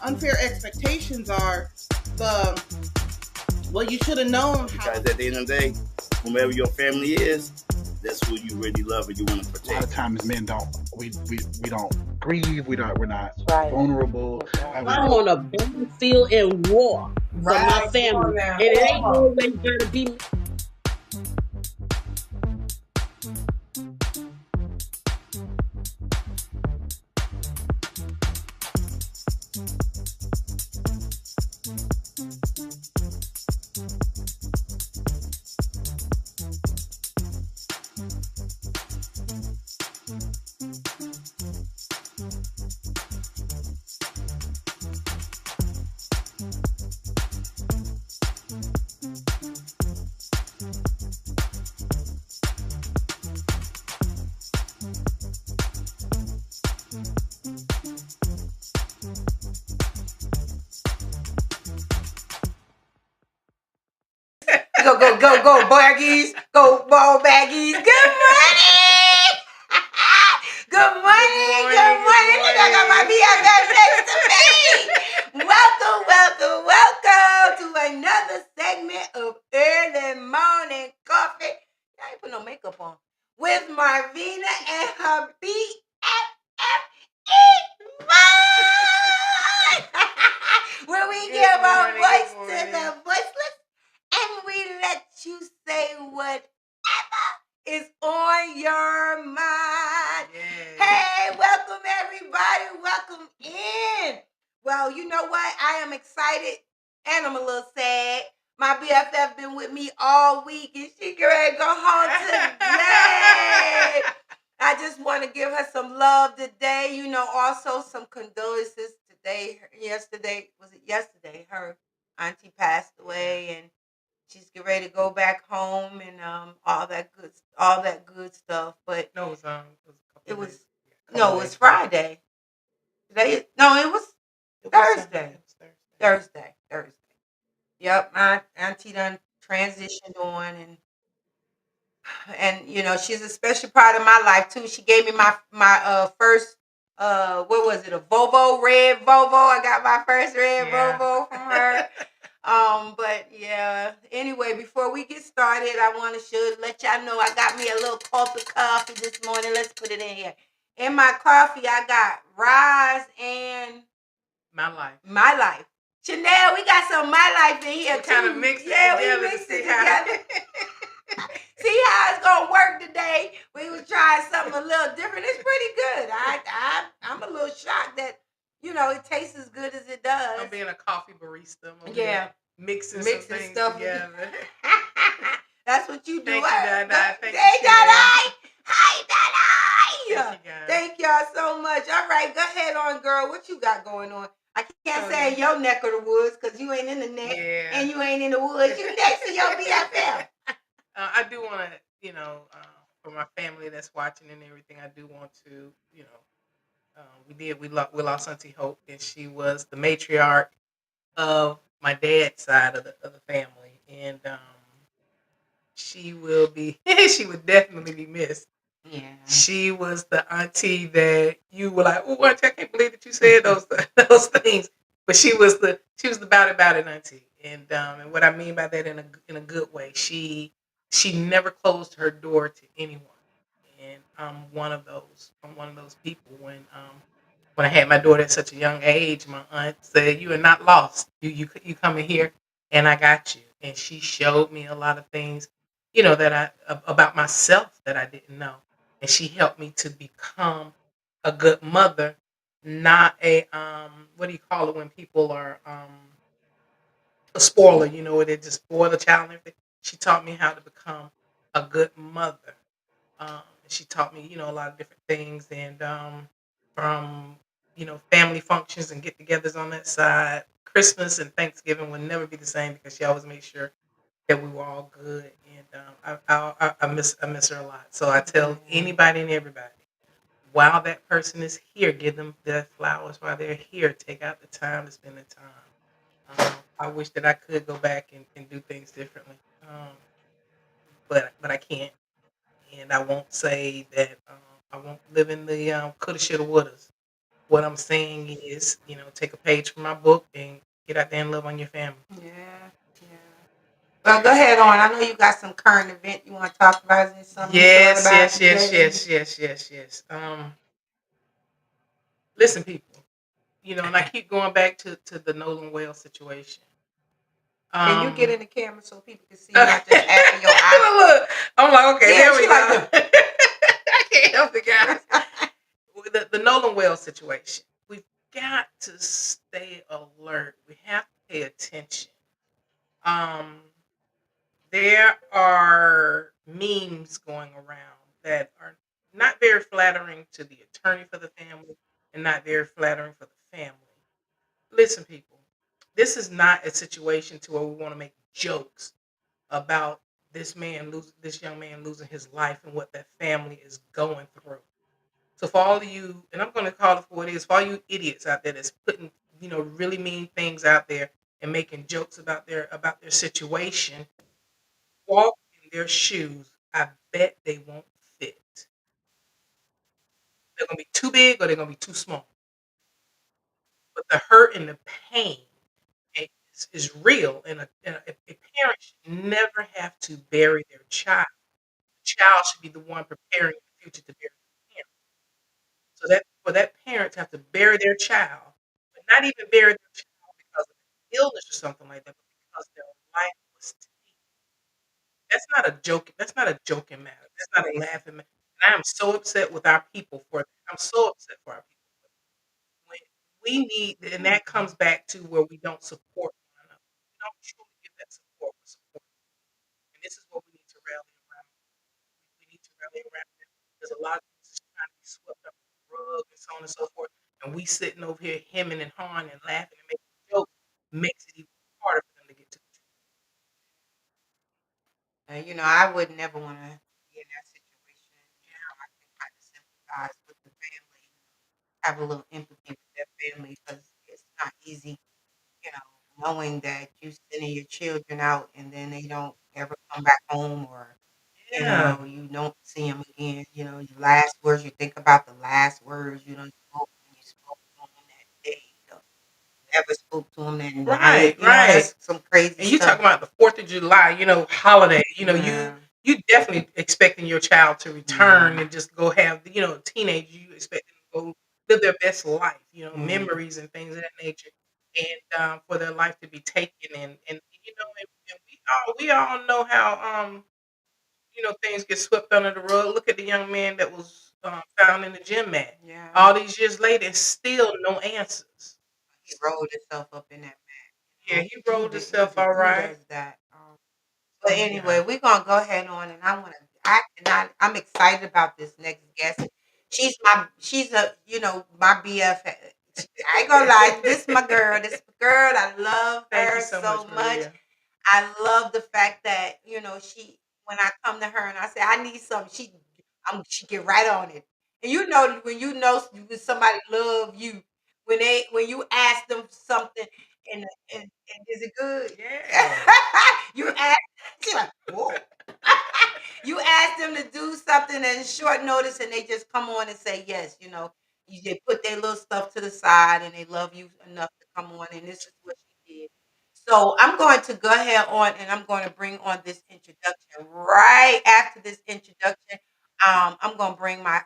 unfair expectations are the well, you should have known. Because at the end of the day, whomever your family is, that's who you really love and you want to protect. A lot of times men don't we don't grieve, we're not Right. vulnerable. Right. I'm on a battlefield in war for my family. And it ain't always gonna be Go, baggies. Go, ball baggies. Good morning. Good morning. Look, I got my BFF next to me. Welcome to another segment of Early Morning Coffee. I ain't put no makeup on. With Marvina and her BFFE. Where we give our voice to the voiceless. And we let you say whatever is on your mind. Yeah. Hey, welcome everybody. Welcome in. Well, you know what? I am excited and I'm a little sad. My BFF been with me all week and she get ready to go home today. I just want to give her some love today. You know, also some condolences today. Yesterday, her auntie passed away and she's getting ready to go back home and all that good stuff. But it was Friday. It was Thursday. Thursday. Yep, my auntie done transitioned on and you know she's a special part of my life too. She gave me my first what was it, a red Volvo. I got my first red Volvo from her. But yeah, anyway, before we get started, I should let y'all know I got me a little cup of coffee this morning. Let's put it in here. In my coffee, I got Rise and My Life. My Life. Chanel, we got some My Life in here too. Kind of mixed it together. We mixed it together. See how it's gonna work today. We was trying something a little different. It's pretty good. I'm a little shocked that it tastes as good as it does. I'm being a coffee barista. Mixing things stuff together. That's what you do. Thank you, Dada. Hey, Dada. Hi, Dada. Thank y'all so much. All right, go ahead on, girl. What you got going on? I can't say in your neck of the woods because you ain't in the neck and you ain't in the woods. You next to your BFF. I do want to, for my family that's watching and everything, I do want to, we lost Auntie Hope, and she was the matriarch of my dad's side of the family, and she would definitely be missed. Yeah, she was the auntie that you were like, oh, auntie, I can't believe that you said those things. But she was the about it auntie, and what I mean by that in a good way, she never closed her door to anyone, and I'm one of those people. When I had my daughter at such a young age, my aunt said, "You are not lost. You come in here, and I got you." And she showed me a lot of things, that about myself that I didn't know, and she helped me to become a good mother, not a what do you call it when people are a spoiler? They just spoil the child and everything. She taught me how to become a good mother. She taught me, a lot of different things, and from family functions and get-togethers on that side. Christmas and Thanksgiving will never be the same because she always made sure that we were all good, and I miss her a lot. So I tell anybody and everybody, while that person is here, give them their flowers while they're here. Take out the time to spend the time. I wish that I could go back and do things differently, but I can't, and I won't say that I won't live in the coulda, shoulda, wouldas. What I'm saying is, take a page from my book and get out there and love on your family. Yeah, yeah. Well, go ahead on. I know you got some current event you want to talk about. Is there something you thought about Yes. Listen, people. And I keep going back to the Nolan Wales situation. Can you get in the camera so people can see you, not just half of your eye? Look, I'm like, okay, Yeah, there we go. like I can't help it, guys. The Nolan Wales situation. We've got to stay alert. We have to pay attention. There are memes going around that are not very flattering to the attorney for the family and not very flattering for the family. Listen, people, this is not a situation to where we want to make jokes about this young man losing his life and what that family is going through. So for all of you, and I'm going to call it for what it is, for all you idiots out there that's putting, really mean things out there and making jokes about their situation, walk in their shoes. I bet they won't fit. They're going to be too big or they're going to be too small. But the hurt and the pain is real, and a parent should never have to bury their child. The child should be the one preparing the future to bury the parent. So that for that parent to have to bury their child, but not even bury their child because of illness or something like that, but because their life was taken. That's not a joke. That's not a joking matter. That's not a laughing matter. And I am so upset with our people for that. I'm so upset for our people. When we need, and that comes back to where we don't support one another. We don't truly give that support. And this is what we need to rally around. We need to rally around them because a lot of things is trying to be swept up the rug and so on and so forth. And we sitting over here hemming and hawing and laughing and making jokes makes it even harder for them to get to the truth. I would never want to be in that situation. I can kind of sympathize with the family, have a little empathy with their family because it's not easy, knowing that you sending your children out and then they don't ever come back home, or Yeah. you don't see them again. Your last words, you think about the last words you done spoke when you spoke to them that day. Never spoke to them that night. Right. That's some crazy And you stuff. talking about the 4th of July, holiday. Yeah. You definitely expecting your child to return and just go have, a teenager. You expect them to go live their best life, memories and things of that nature, and for their life to be taken. And we all know how things get swept under the rug. Look at the young man that was found in the gym mat. Yeah. All these years later, and still no answers. He rolled himself up in that mat. Yeah, he rolled himself all right. Who does that? But anyway, we're gonna go ahead on, and I'm excited about this next guest. She's my BF. I ain't gonna lie, this is my girl. This girl, I love Thank her you so so much, much. Maria. I love the fact that she, when I come to her and I say I need something, she get right on it. And when somebody love you, when you ask them something and is it good? Yeah. You ask, she's like, whoa. You ask them to do something in short notice and they just come on and say yes. They put their little stuff to the side and they love you enough to come on, and this is what she did. So I'm going to go ahead on and I'm going to bring on this introduction. Right after this introduction,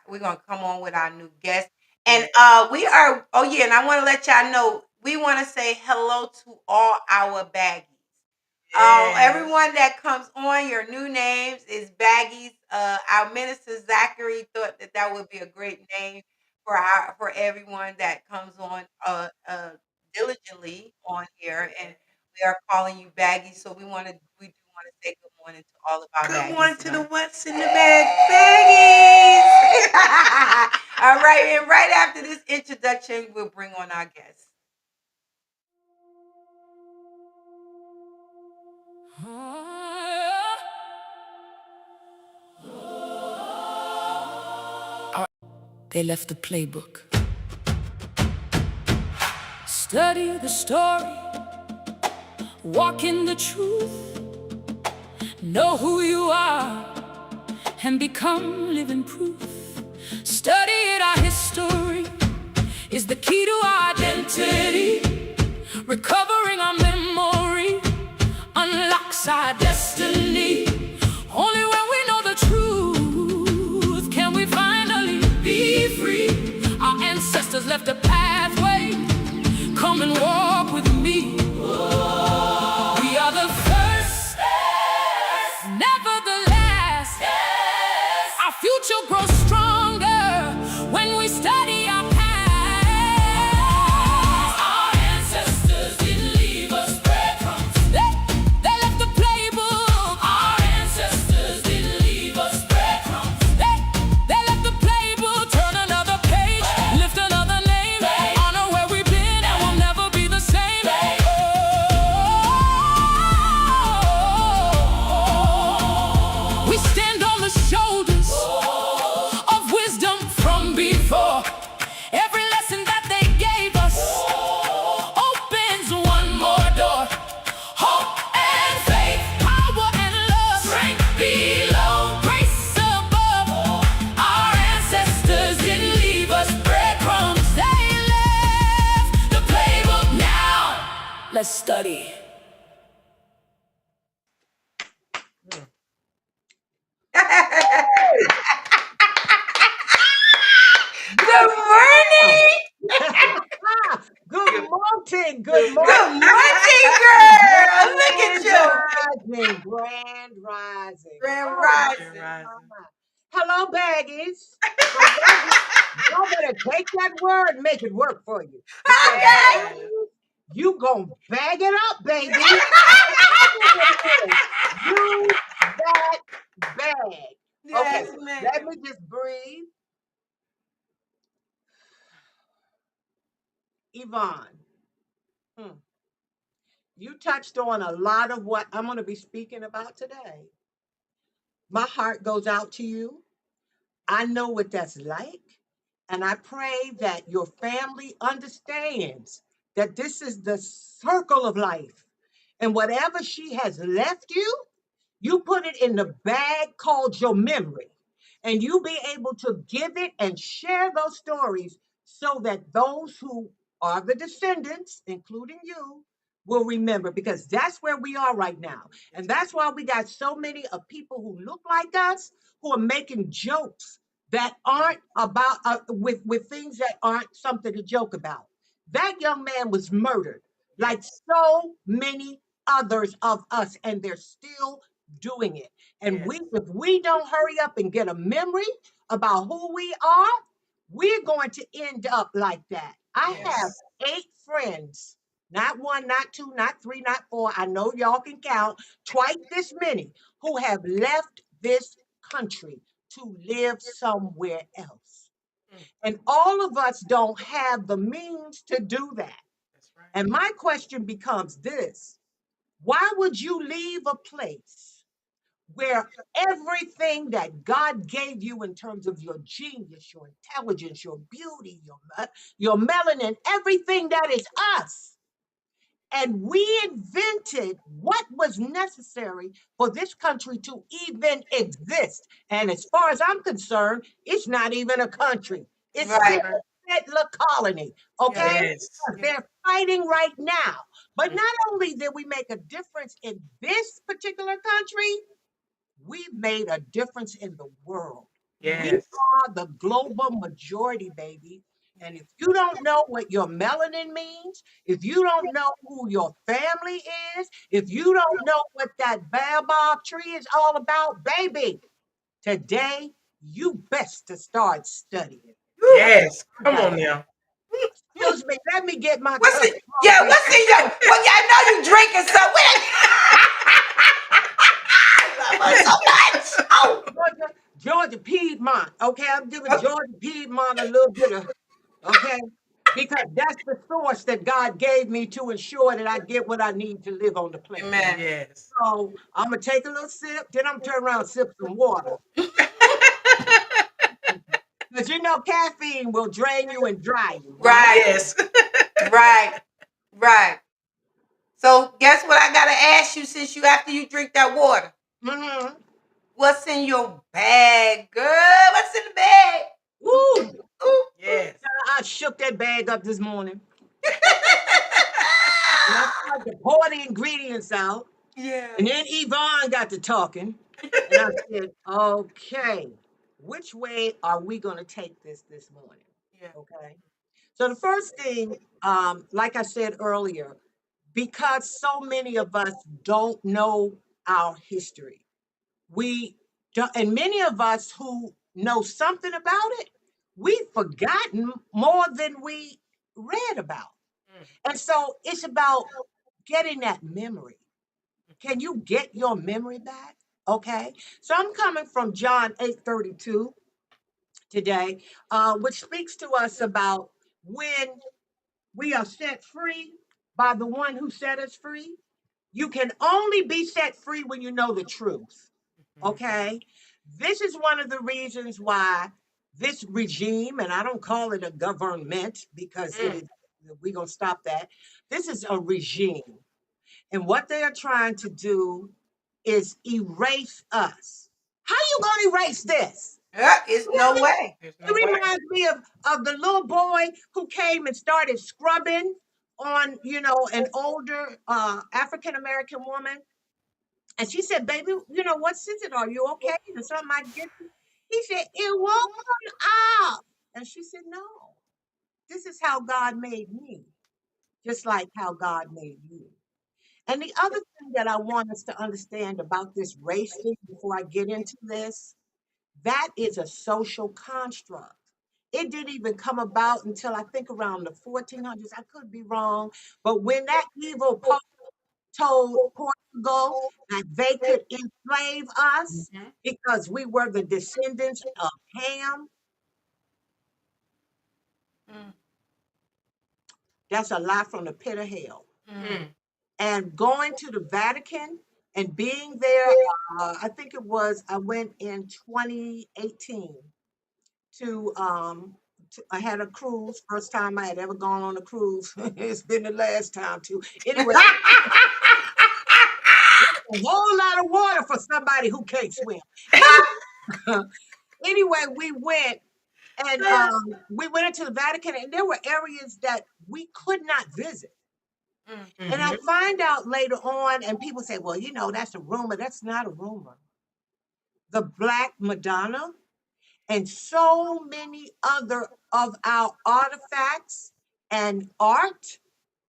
we're going to come on with our new guest. And and I want to let y'all know, we want to say hello to all our baggies. Everyone that comes on, your new names is baggies. Our minister Zachary thought that would be a great name for everyone that comes on diligently on here, and we are calling you baggies. So we do want to say good morning to all of our baggies. Good morning to the what's in the bag baggies. All right, and right after this introduction, we'll bring on our guests. They left the playbook. Study the story, walk in the truth, know who you are, and become living proof. Study it, our history is the left a pathway. Come and walk with me. We are the first, never the last. Our future grows stronger when we study our past. Our ancestors didn't leave us breadcrumbs. They left the playbook. Our ancestors didn't leave us breadcrumbs. They left the playbook. Turn another page, lift another name, honor where we've been, and we'll never be the same. We stand on the shoulders of wisdom from before. Every lesson that they gave us opens one more door. Hope and faith, power and love, strength below, grace above. Our ancestors didn't leave us breadcrumbs. They left the playbook. Now let's study. Good morning. Good morning. Good morning, girl. Look at you. Rising, grand rising. Grand Oh, rising. Hello, baggies. Y'all better take that word and make it work for you. Okay. You gonna bag it up, baby. Use that bag. Yes, Okay, ma'am. let me just breathe. Yvonne, you touched on a lot of what I'm going to be speaking about today. My heart goes out to you. I know what that's like. And I pray that your family understands that this is the circle of life. And whatever she has left you, you put it in the bag called your memory. And you be able to give it and share those stories so that those who are the descendants, including you, will remember, because that's where we are right now. And that's why we got so many of people who look like us who are making jokes that aren't about with things that aren't something to joke about. That young man was murdered, like so many others of us, and they're still doing it. And if we don't hurry up and get a memory about who we are, we're going to end up like that. I have 8 friends, not 1, not 2, not 3, not 4. I know y'all can count twice this many who have left this country to live somewhere else. And all of us don't have the means to do that. And my question becomes this: why would you leave a place where everything that God gave you in terms of your genius, your intelligence, your beauty, your melanin, everything that is us, and we invented what was necessary for this country to even exist? And as far as I'm concerned, it's not even a country. It's still a settler colony, okay? They're fighting right now. But not only did we make a difference in this particular country, we've made a difference in the world. We are the global majority, baby. And if you don't know what your melanin means, if you don't know who your family is, if you don't know what that baobab tree is all about, baby, today you best to start studying. Yes, come on now. Excuse me, let me get my what's in your well, I know you drinking so I love her so much. Oh. Georgia Piedmont. Okay, I'm giving Georgia Piedmont a little bit of, okay, because that's the source that God gave me to ensure that I get what I need to live on the planet. Amen. Yes. So I'm gonna take a little sip, then I'm gonna turn around and sip some water. Because you know caffeine will drain you and dry you. Right. Yes. Right. So guess what I gotta ask you since after you drink that water? Mm-hmm. What's in your bag, girl? What's in the bag? Woo! Yes. I shook that bag up this morning. And I tried to pour the ingredients out. Yeah. And then Yvonne got to talking. And I said, okay, which way are we going to take this morning? Yeah. Okay. So the first thing, like I said earlier, because so many of us don't know our history, we don't, and many of us who know something about it, we've forgotten more than we read about. And so it's about getting that memory. Can you get your memory back? Okay. So I'm coming from John 8:32 today, which speaks to us about when we are set free by the one who set us free. You can only be set free when you know the truth. Okay. This is one of the reasons why this regime, and I don't call it a government because it is, we're going to stop that. This is a regime. And what they are trying to do is erase us. How you going to erase this? It's no way. There's It no way. reminds me of the little boy who came and started scrubbing on, an older African American woman. And she said, baby, what is it? Are you okay? Is something I get you? He said, it won't come out. And she said, no, this is how God made me, just like how God made you. And the other thing that I want us to understand about this race thing before I get into this, that is a social construct. It didn't even come about until I think around the 1400s. I could be wrong. But when that evil Pope told Portugal that they could enslave us because we were the descendants of Ham, that's a lie from the pit of hell. And going to the Vatican and being there, I think I went in 2018 I had a cruise, first time I had ever gone on a cruise. It's been the last time too. Anyway, a whole lot of water for somebody who can't swim. Anyway, we went and we went into the Vatican, and there were areas that we could not visit. And I find out later on, and people say, well, that's a rumor. That's not a rumor. The Black Madonna and so many other of our artifacts and art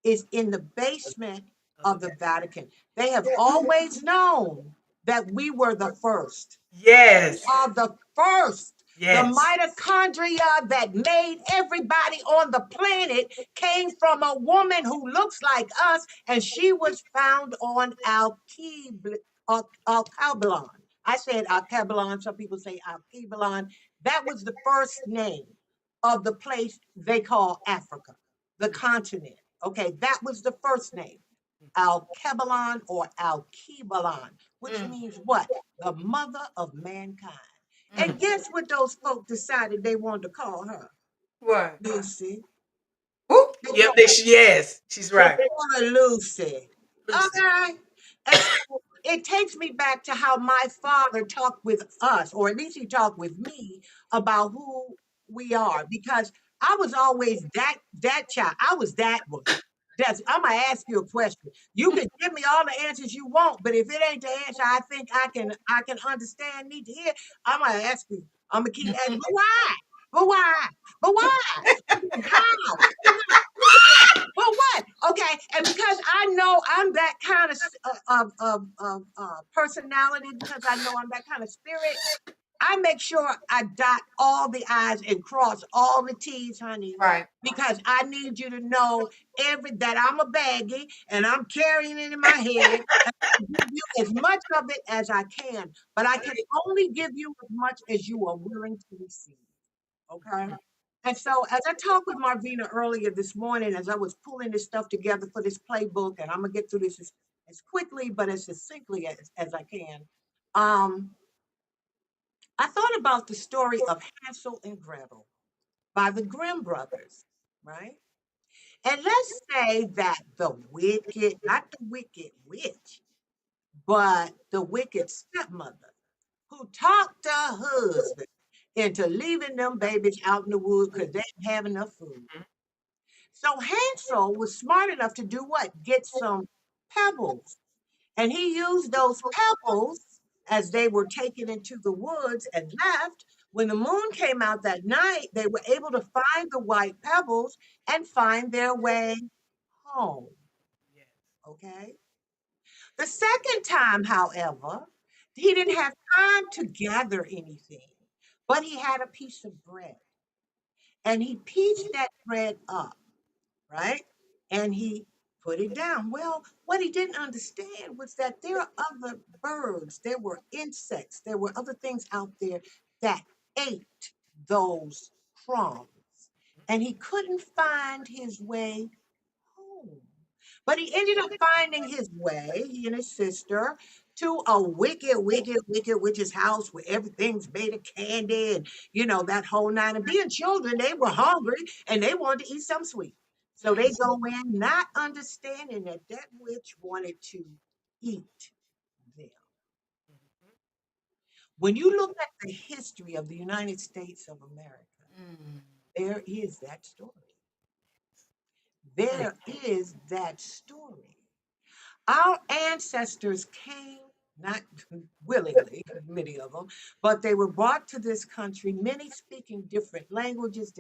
is in the basement of the Vatican. They have always known that we were the first. Yes. We are the first. Yes. The mitochondria that made everybody on the planet came from a woman who looks like us, and she was found on Alkebalon. I said Alkebalon. Some people say Alkebalon. That was the first name of the place they call Africa, the continent. Okay, that was the first name. Alkebalon or Alkebalon, which means what? The mother of mankind. And guess what those folk decided they wanted to call her? What? Lucy. Ooh, yep, yes, she's right. They call her Lucy. Okay. And so it takes me back to how my father talked with us, or at least he talked with me about who we are, because I was always that child. I was that one. I'm gonna ask you a question. You can give me all the answers you want, but if it ain't the answer I think I can understand, need to hear, I'm gonna ask you. I'm gonna keep asking, but why? But why? But why? How? But what? Okay, and because I know I'm that kind of personality, because I know I'm that kind of spirit, I make sure I dot all the I's and cross all the T's, honey. Right. Because I need you to know that I'm a baggie and I'm carrying it in my head. And I give you as much of it as I can, but I can only give you as much as you are willing to receive. Okay. And so, as I talked with Marvina earlier this morning, as I was pulling this stuff together for this playbook, and I'm gonna get through this as quickly but as succinctly as I can. I thought about the story of Hansel and Gretel by the Grimm brothers, right? And let's say that the wicked, not the wicked witch, but the wicked stepmother who talked her husband into leaving them babies out in the woods because they didn't have enough food. So Hansel was smart enough to do what? Get some pebbles. And he used those pebbles as they were taken into the woods and left When the moon came out that night, they were able to find the white pebbles and find their way home. Yes. Okay. The second time, however, he didn't have time to gather anything, but he had a piece of bread and he pieced that bread up, right? And he put it down. Well, what he didn't understand was that there are other birds, there were insects, there were other things out there that ate those crumbs. And he couldn't find his way home. But he ended up finding his way, he and his sister, to a wicked witch's house where everything's made of candy and, that whole nine. And being children, they were hungry and they wanted to eat something sweet. So they go in not understanding that that witch wanted to eat them. Mhm. When you look at the history of the United States of America, Mm. there is that story. There is that story. Our ancestors came, not willingly, many of them, but they were brought to this country, many speaking different languages,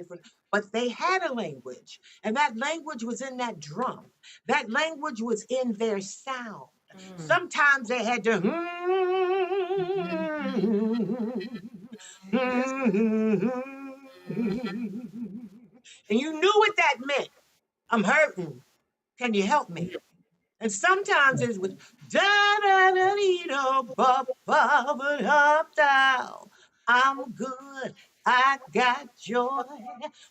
but they had a language, and that language was in that drum. That language was in their sound. Mm. Sometimes they had to, and you knew what that meant. I'm hurting. Can you help me? And sometimes it was da da da dee da ba ba ba da da. I'm good. I got joy.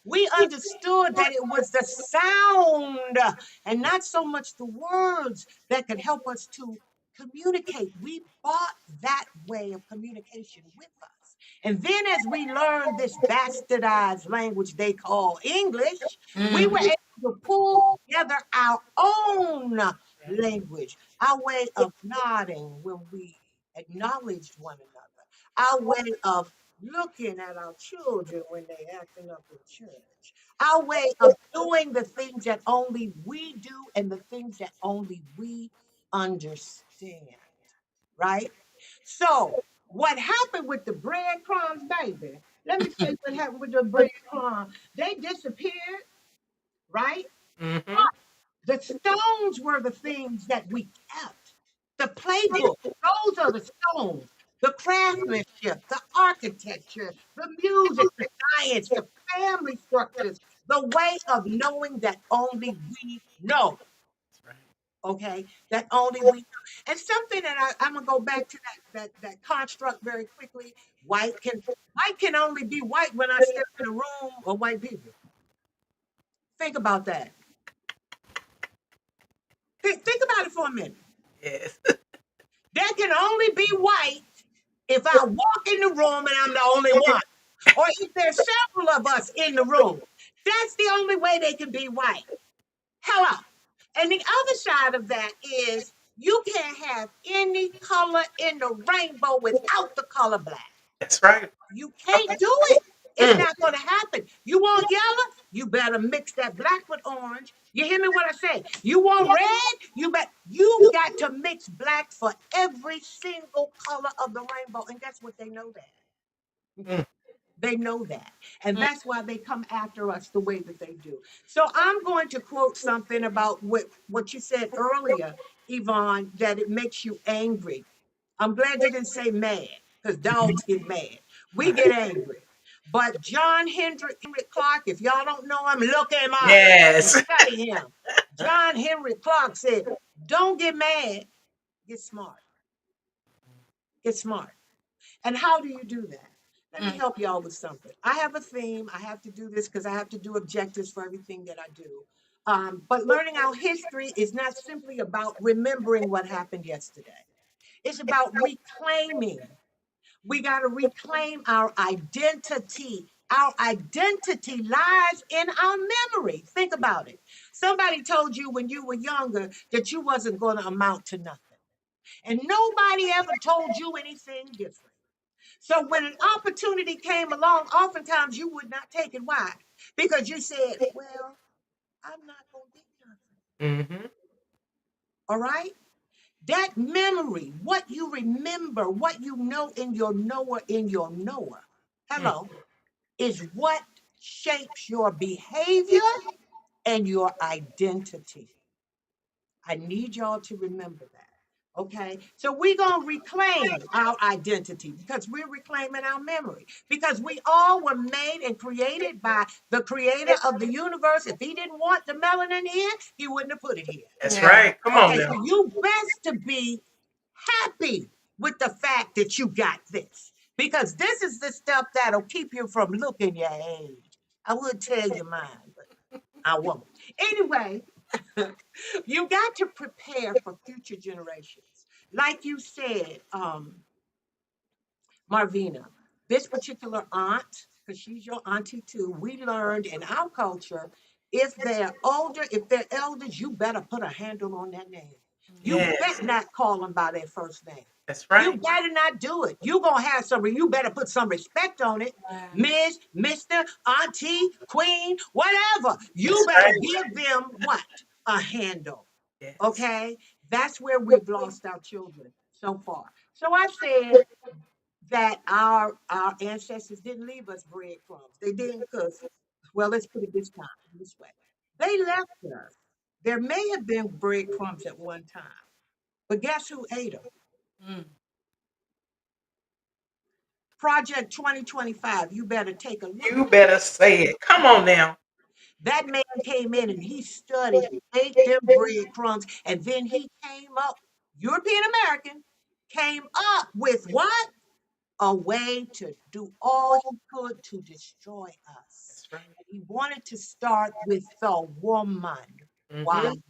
We understood that it was the sound and not so much the words that could help us to communicate. We bought that way of communication with us. And then as we learned this bastardized language they call English, we were Mm. able to pull together our own language, our way of nodding when we acknowledged one another, our way of looking at our children when they acting up in church, our way of doing the things that only we do and the things that only we understand, right? So what happened with the breadcrumbs, baby? Let me tell you what happened with the breadcrumbs. They disappeared, right? Mhm. The stones were the things that we kept. The playbook, those are the stones. The craftsmanship, the architecture, the music, the science, the family structures, the way of knowing that only we know. That's right. Okay, that only we know. And something that I'm gonna go back to that construct very quickly. White can only be white when I step in a room of white people. Think about that. Think about it for a minute. Yes. That can only be white if I walk in the room and I'm the only one. Or if there's several of us in the room. That's the only way they can be white. Hello. And the other side of that is you can't have any color in the rainbow without the color black. That's right. You can't do it. It's Mm. not going to happen. You want yellow? You better mix that black with orange. You hear me what I say? You want red? You got to mix black for every single color of the rainbow. And guess what? They know that. Mm. They know that. And Mm. that's why they come after us the way that they do. So I'm going to quote something about what you said earlier, Yvonne, that it makes you angry. I'm glad you didn't say mad, because dogs get mad. We get angry. But John Henry Clark, if y'all don't know him, look him up and Yes. study him. John Henry Clark said, don't get mad, get smart. Get smart. And how do you do that? Let me Mm. help y'all with something. I have a theme. I have to do this because I have to do objectives for everything that I do. But learning our history is not simply about remembering what happened yesterday. It's about reclaiming. We got to reclaim our identity. Our identity lies in our memory. Think about it. Somebody told you when you were younger that you wasn't going to amount to nothing. And nobody ever told you anything different. So when an opportunity came along, oftentimes you would not take it. Why? Because you said, well, I'm not going to be nothing. Mhm. All right? That memory, what you remember, what you know in your knower, hello, is what shapes your behavior and your identity. I need y'all to remember that. Okay, so we're going to reclaim our identity because we're reclaiming our memory because we all were made and created by the creator of the universe. If he didn't want the melanin here, he wouldn't have put it here. That's right. Come on Okay, now. so you best to be happy with the fact that you got this because this is the stuff that'll keep you from looking your age. I would tell you mine, but I won't. Anyway, you got to prepare for future generations. Like you said, Marvina, this particular aunt, because she's your auntie too, we learned in our culture, if they're older, if they're elders, you better put a handle on that name. You Yes. better not call them by their first name. That's You right. better not do it. You gonna have some. You better put some respect on it, Miss, Mister, Auntie, Queen, whatever. You That's better right. give them what a handle. Yes. Okay, that's where we've lost our children so far. So I said that our ancestors didn't leave us breadcrumbs. They didn't because, well, let's put it this way. They left us. There may have been breadcrumbs at one time, but guess who ate them? Mm. Project 2025, you better take a look. You better say it. Come on now. That man came in and he studied, ate them breadcrumbs, and then he came up, European American, came up with what? A way to do all he could to destroy us. That's right. He wanted to start with the woman. Why? Mhm.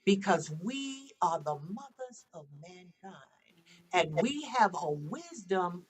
Because we are the mothers of mankind and we have a wisdom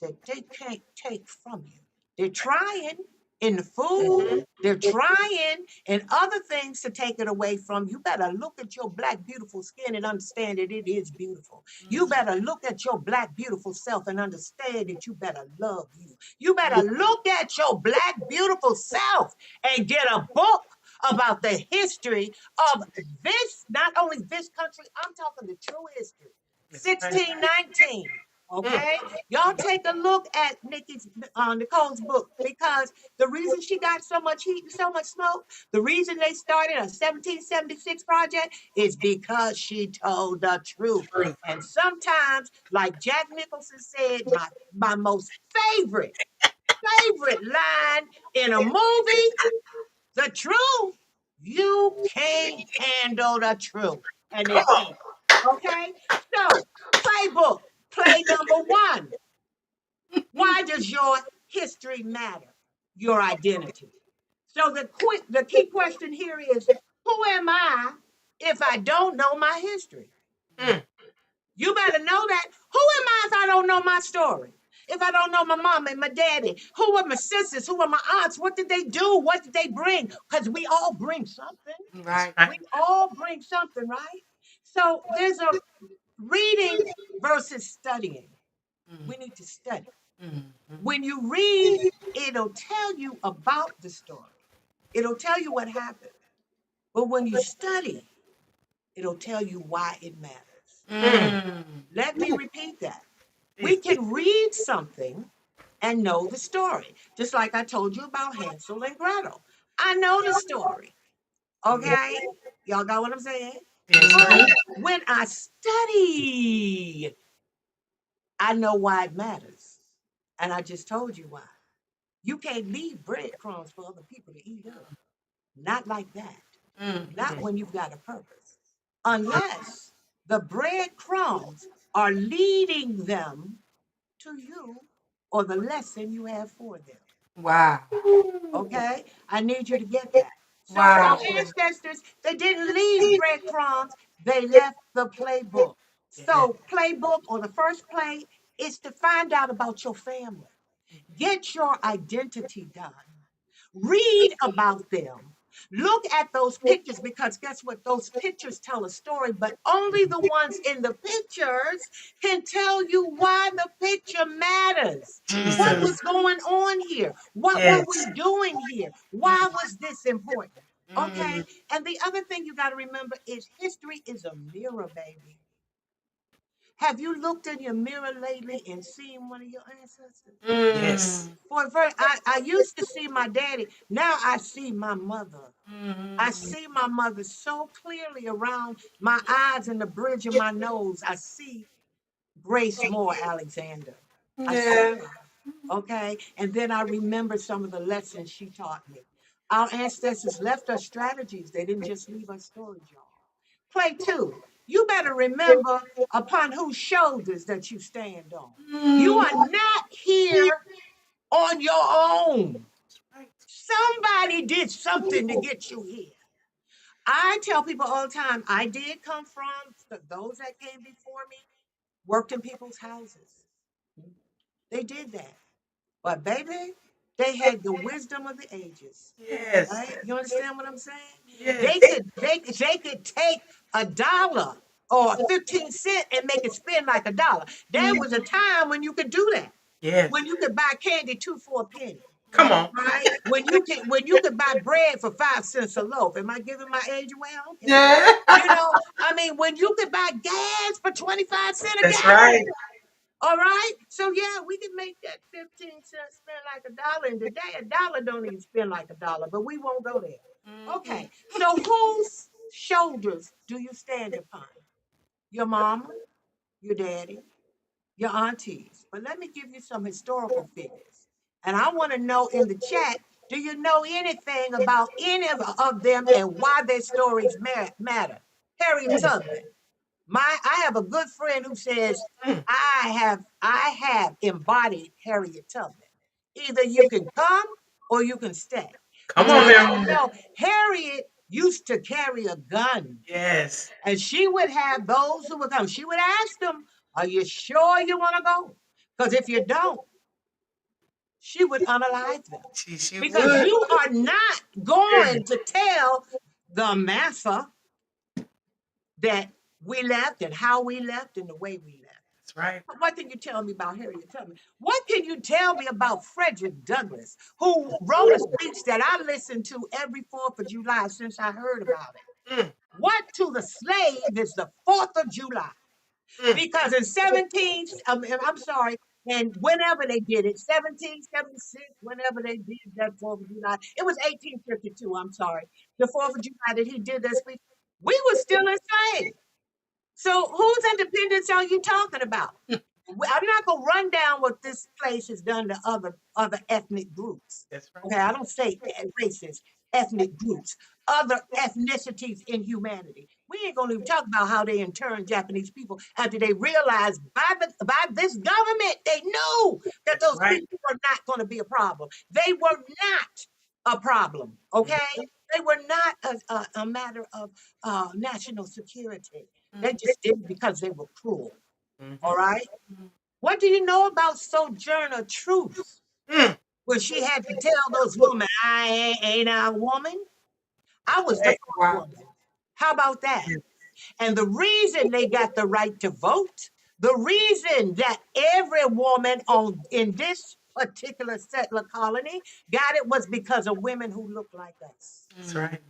that they can't take from you. They're trying in the food, Mhm. they're trying in other things to take it away from you. Better look at your black, beautiful skin and understand that it is beautiful. You better look at your black, beautiful self and understand that you better love you. You better look at your black, beautiful self and get a book about the history of this, not only this country, I'm talking the true history. That's right. 1619. Okay, y'all take a look at Nicole's book because the reason she got so much heat and so much smoke, the reason they started a 1776 project is because she told the truth. Truth. And sometimes, like Jack Nicholson said, my most favorite line in a movie, the truth, you can't handle the truth. And Come it on. ain't. Okay? So, playbook, play number one. Why does your history matter? Your identity. So the key question here is, who am I if I don't know my history? Mm. You better know that. Who am I if I don't know my story? If I don't know my mom and my daddy, who are my sisters? Who are my aunts? What did they do? What did they bring? Because we all bring something. Right. We all bring something, right? So there's a reading versus studying. We need to study. When you read, it'll tell you about the story. It'll tell you what happened. But when you study, it'll tell you why it matters. Let me repeat that. We can read something and know the story. Just like I told you about Hansel and Gretel. I know the story. Okay? Y'all got what I'm saying? Yes, But ma'am. when I study, I know why it matters. And I just told you why. You can't leave breadcrumbs for other people to eat up. Not like that. Not when you've got a purpose. Unless the breadcrumbs are leading them to you or the lesson you have for them. Wow. Okay? I need you to get that. So Wow. our ancestors, they didn't leave breadcrumbs, they left the playbook. So playbook or the first play is to find out about your family. Get your identity done. Read about them. Look at those pictures because guess what? Those pictures tell a story, but only the ones in the pictures can tell you why the picture matters. What Jesus. was going on here? What were Yes. we doing here? Why was this important? Okay. Mm. And the other thing you got to remember is history is a mirror, baby. Have you looked in your mirror lately and seen one of your ancestors? Yes. I used to see my daddy. Now I see my mother. I see my mother so clearly around my eyes and the bridge of my nose. I see Grace Moore Alexander. I see Yeah. her. Okay. And then I remember some of the lessons she taught me. Our ancestors left us strategies. They didn't just leave us stories, y'all. Play two. You better remember upon whose shoulders that you stand on. You are not here on your own. Somebody did something to get you here. I tell people all the time, I did come from those that came before me, worked in people's houses. They did that. But baby, they had the wisdom of the ages. Yes. Right? You understand what I'm saying? Yes. They could take $1 or 15 cents and make it spin like $1. There was a time when you could do that. Yes. When you could buy candy 2 for a penny. Come on. Right? When you could buy bread for 5 cents a loaf. Am I giving my age away? I don't care. Yeah. You know, I mean, when you could buy gas for 25 cents a That's gallon. right. All right. So yeah, we can make that 15 cents spend like $1. And today $1 don't even spend like $1, but we won't go there. Okay. So whose shoulders do you stand upon? Your mama, your daddy, your aunties. But let me give you some historical figures. And I want to know in the chat, do you know anything about any of them and why their stories matter? Harriet Tubman. I have a good friend who says I have embodied Harriet Tubman. Either you can come or you can stay. Come But on you now. don't know, Harriet used to carry a gun. Yes. And she would have those who would come. She would ask them, are you sure you want to go? Because if you don't, she would unalive them. She Because would. you are not going to tell the massa that we left and how we left and the way we left. That's right. What can you tell me about Harriet Tubman? What can you tell me about Frederick Douglass, who wrote a speech that I listened to every 4th of July since I heard about it? What to the slave is the 4th of July? Because in 17, I'm sorry, and whenever they did it, 1776, whenever they did that 4th of July, it was 1852, I'm sorry, the 4th of July that he did that speech, we were still enslaved. So whose independence are you talking about? I'm not gonna run down what this place has done to other ethnic groups. That's right. Okay, I don't say racist, ethnic groups, other ethnicities in humanity. We ain't gonna even talk about how they interned Japanese people after they realized by this government, they knew that those people were not gonna be a problem. They were not a problem, okay? They were not a matter of national security. They just did it because they were cruel. All right. What do you know about Sojourner Truth? When she had to tell those women, I ain't a woman. I was the first woman. How about that? And the reason they got the right to vote, the reason that every woman in this particular settler colony got it was because of women who look like us. That's right.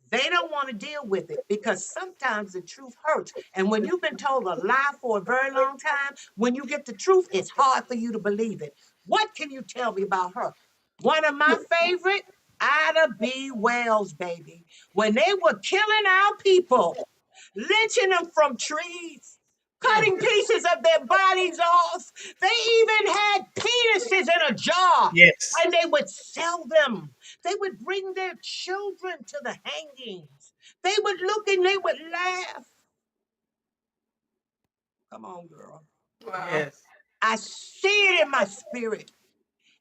They don't want to deal with it because sometimes the truth hurts. And when you've been told a lie for a very long time, when you get the truth, it's hard for you to believe it. What can you tell me about her? One of my favorite, Ida B. Wells, baby. When they were killing our people, lynching them from trees, cutting pieces of their bodies off. They even had penises in a jar. Yes. And they would sell them. They would bring their children to the hangings. They would look and they would laugh. Come on, girl. Wow. Yes. I see it in my spirit.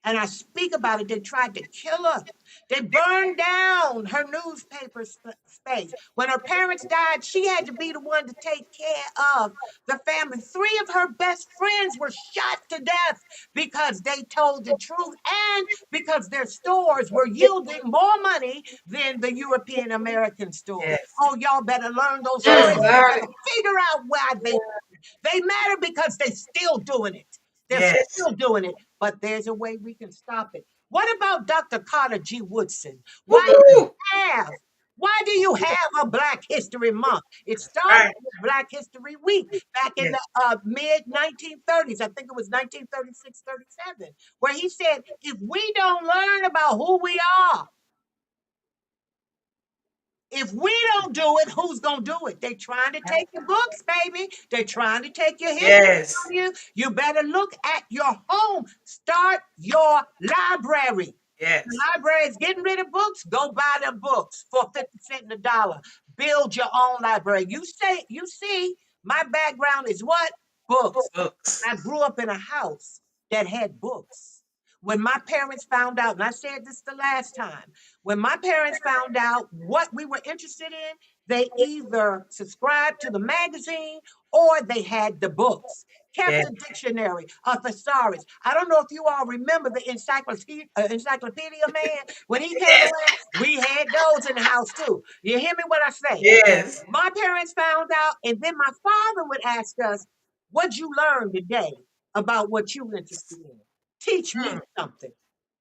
And I speak about it. They tried to kill her. They burned down her newspaper space. When her parents died, she had to be the one to take care of the family. 3 of her best friends were shot to death because they told the truth and because their stores were yielding more money than the European American stores. Yes. Oh, y'all better learn those stories. You better figure out why they matter because they're still doing it. They're still doing it, but there's a way we can stop it. What about Dr. Carter G. Woodson? Why do you have called Black History Month. It That's started right. with Black History Week back in Yes. the mid 1930s. I think it was 1936, 37, where he said, if we don't learn about who we are, if we don't do it, who's going to do it? They're trying to take your books, baby. They're trying to take your history Yes. from you. You better look at your home. Start your library. Yes. The library is getting rid of books. Go buy them books for 50 cents and a dollar. Build your own library. You see, my background is what? Books. Books. I grew up in a house that had books. When my parents found out, and I said this the last time, when my parents found out what we were interested in, they either subscribed to the magazine or they had the books. Kept Yeah. a dictionary, a thesaurus. I don't know if you all remember the encyclopedia man. When he came Yes. around, we had those in the house too. You hear me what I say? Yes. My parents found out, and then my father would ask us, what'd you learn today about what you're interested in? Teach me something.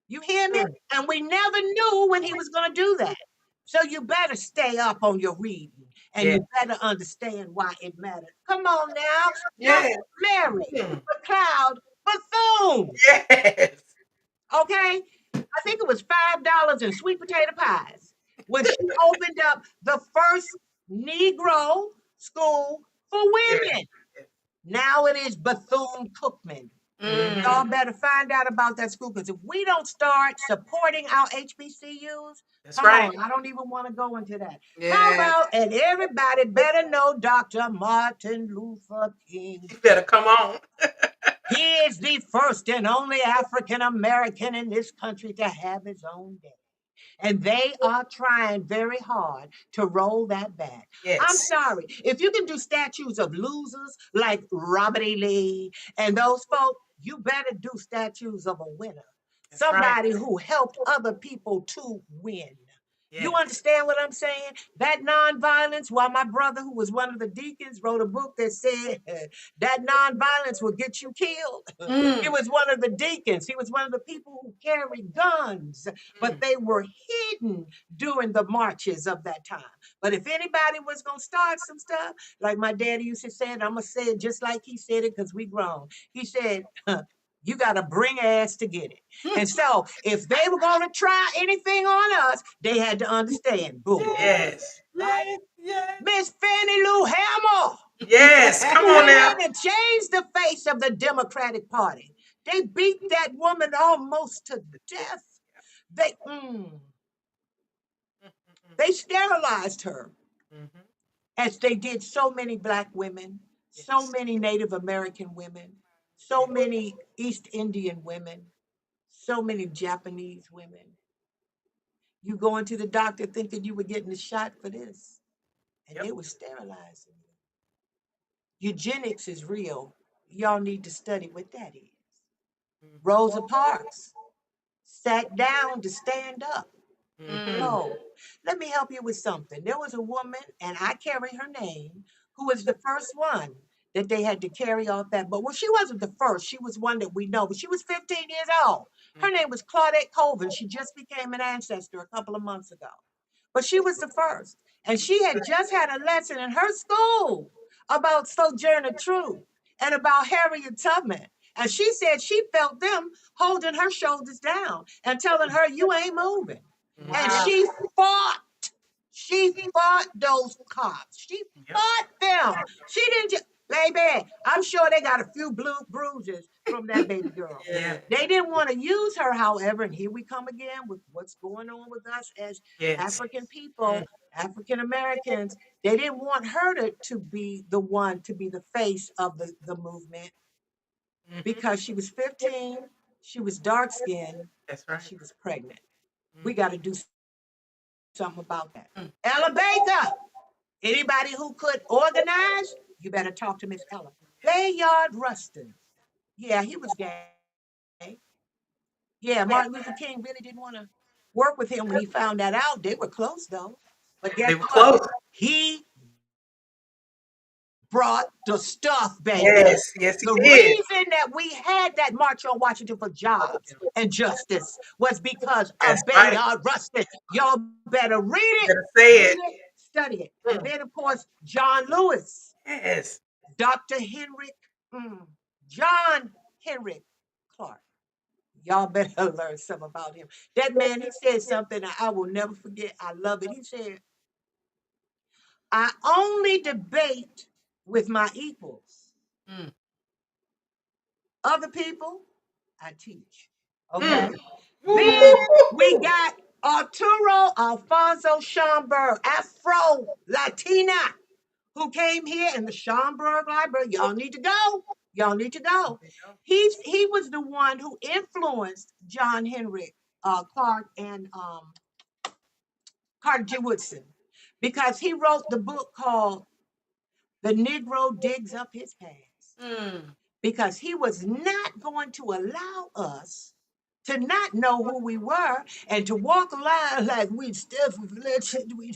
You hear me? Mm. And we never knew when he was going to do that. So you better stay up on your reading and Yeah. you better understand why it matters. Come on now. Yeah. Dr. Mary Mm. McLeod Bethune. Yes. Okay? I think it was $5 in sweet potato pies when she opened up the first Negro school for women. Now it is Bethune Cookman. Mm. Y'all better find out about that school because if we don't start supporting our HBCUs, That's come right. on, I don't even want to go into that. How Yeah. about, and everybody better know Dr. Martin Luther King. You better come on. He is the first and only African American in this country to have his own day. And they are trying very hard to roll that back. I'm Yes. sorry. If you can do statues of losers like Robert E. Lee and those folks, you better do statues of a winner. That's right. Somebody who helped other people to win. You Yes. understand what I'm saying? That nonviolence, while my brother, who was one of the deacons, wrote a book that said that nonviolence will get you killed. He Mm. was one of the deacons. He was one of the people who carried guns, but Mm. they were hidden during the marches of that time. But if anybody was going to start some stuff, like my daddy used to say, and I'm going to say it just like he said it because we grown. He said, you got to bring ass to get it. And so if they were going to try anything on us, they had to understand. Boom. Yes. Yes. Yes. Miss Fannie Lou Hammer. Yes. Come on now. To change the face of the Democratic Party. They beat that woman almost to death. They they sterilized her, Mhm. as they did so many Black women, so Yes. many Native American women, so many East Indian women, so many Japanese women. You go into the doctor thinking you were getting a shot for this, and Yep. they were sterilizing you. Eugenics is real. Y'all need to study what that is. Mhm. Rosa Parks sat down to stand up. Mhm. No, let me help you with something. There was a woman, and I carry her name, who was the first one that they had to carry off that boat. Well, she wasn't the first. She was one that we know, but she was 15 years old. Her name was Claudette Colvin. She just became an ancestor a couple of months ago. But she was the first. And she had just had a lesson in her school about Sojourner Truth and about Harriet Tubman. And she said she felt them holding her shoulders down and telling her, you ain't moving. And Wow. she fought. She fought those cops. She Yep. fought them. She didn't just, baby, I'm sure they got a few blue bruises from that baby girl. Yeah. They didn't want to use her, however, and here we come again with what's going on with us as Yes. African people, African Americans. They didn't want her to be the one to be the face of the movement Mhm. because she was 15, she was dark skinned, That's and right. she was pregnant. We Mhm. got to do something about that. Mm. Ella Baker, anybody who could organize, you better talk to Miss Ella. Bayard Rustin, yeah, he was gay. Yeah, Martin Luther King really didn't want to work with him when he found that out. They were close though. But guess They were what? close. He brought the stuff, baby. Yes. Yes, he The did. reason that we had that March on Washington for jobs and justice was because of That's right. Bayard Rustin. Y'all better read it, Better say it. Study it. And then, of course, John Lewis, Yes. Dr. Henrik, John Henrik Clark. Y'all better learn something about him. That man, he said something I will never forget. I love it. He said, I only debate with my equals. Mm. Other people, I teach. Okay. Mm. Then we got Arturo Alfonso Schomburg, Afro Latina, who came here in the Schomburg Library. Y'all need to go. Y'all need to go. He was the one who influenced John Henry Clark and Carter G. Woodson, because he wrote the book called The Negro Digs Up His Past. Because he was not going to allow us to not know who we were and to walk around like we stiff, we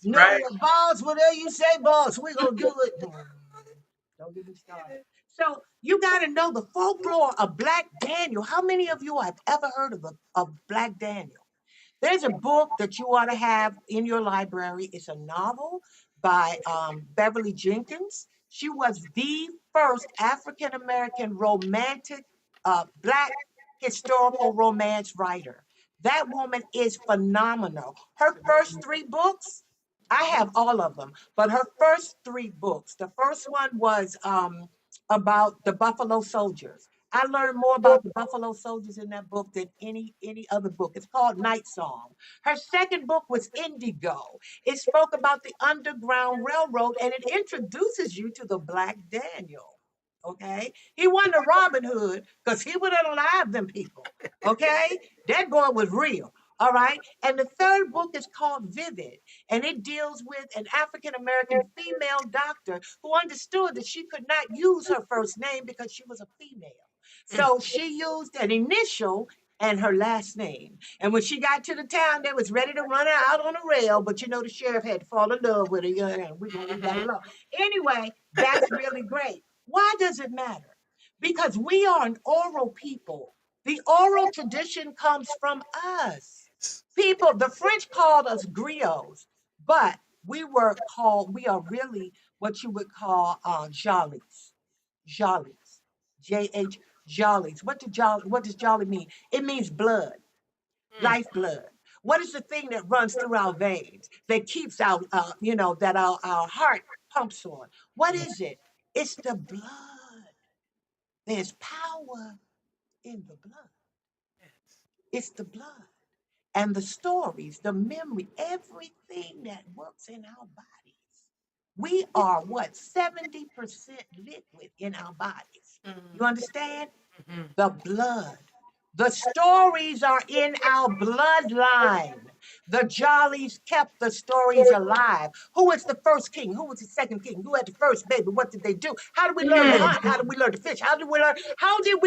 know your boss, whatever you say, boss, we're going to do it. Don't get me started. So you got to know the folklore of Black Daniel. How many of you have ever heard of Black Daniel? There's a book that you ought to have in your library. It's a novel by Beverly Jenkins. She was the first African American romantic, Black historical romance writer. That woman is phenomenal. Her first 3 books, I have all of them, but her first 3 books, the first one was about the Buffalo Soldiers. I learned more about the Buffalo Soldiers in that book than any other book. It's called Night Song. Her second book was Indigo. It spoke about the Underground Railroad and it introduces you to the Black Daniel. Okay, he wasn't a Robin Hood because he would have alive them people. Okay, that boy was real. All right, and the third book is called Vivid, and it deals with an African American female doctor who understood that she could not use her first name because she was a female. So she used an initial and her last name. And when she got to the town, they was ready to run her out on a rail, but you know the sheriff had to fall in love with her. And we're gonna leave that alone. Anyway, that's really great. Why does it matter? Because we are an oral people. The oral tradition comes from us. People, the French called us griots, but we are really what you would call jollies. Jollies. JH Jollies. What does jolly mean? It means blood, lifeblood. What is the thing that runs through our veins that keeps that our heart pumps on? What is it? It's the blood. There's power in the blood. It's the blood. And the stories, the memory, everything that works in our bodies. We are what? 70% liquid in our bodies. You understand? The blood. The stories are in our bloodline. The Jollies kept the stories alive. Who was the first king? Who was the second king? Who had the first baby? What did they do? How did we learn to hunt? How did we learn to fish? How did we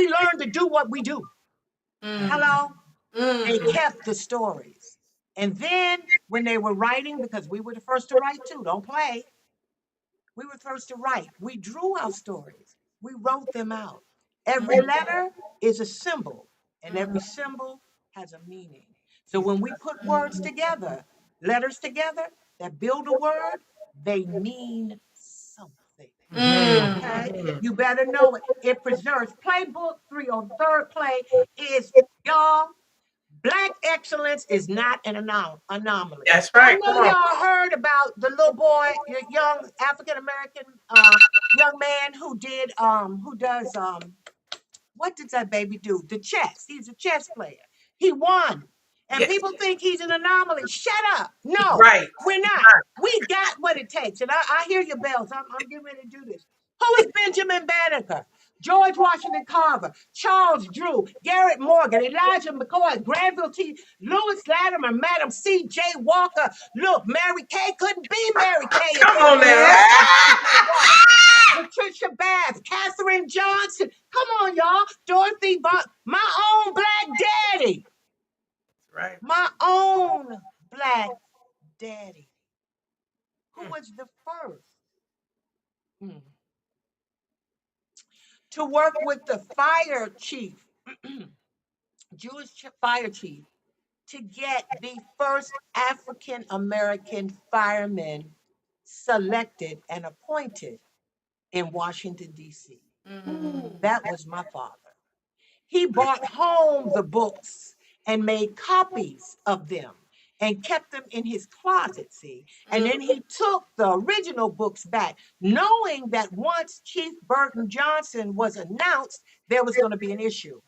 learn to do what we do? Hello? They kept the stories. And then when they were writing, because we were the first to write too, don't play. We were first to write. We drew our stories. We wrote them out. Every letter is a symbol, and every symbol has a meaning. So when we put words together, letters together that build a word, they mean something. Okay? You better know it. It preserves. Playbook 3 or third play is y'all. Black excellence is not an anomaly. That's right. I know y'all heard about the little boy, the young African American young man who does what did that baby do? The chess. He's a chess player. He won. And people think he's an anomaly. Shut up. No, we're not. We got what it takes. And I hear your bells. I'm getting ready to do this. Who is Benjamin Banneker? George Washington Carver, Charles Drew, Garrett Morgan, Elijah McCoy, Granville T. Lewis Latimer, Madam C. J. Walker. Look, Mary Kay couldn't be Mary Kay. Come on now. Patricia Bass, Katherine Johnson. Come on, y'all. Dorothy Vaughn, my own Black daddy. Right. My own Black daddy. Who was the first to work with the fire chief, Jewish fire chief, to get the first African American fireman selected and appointed in Washington, D.C. That was my father. He brought home the books and made copies of them and kept them in his closet, see? And then he took the original books back, knowing that once Chief Burton Johnson was announced, there was going to be an issue.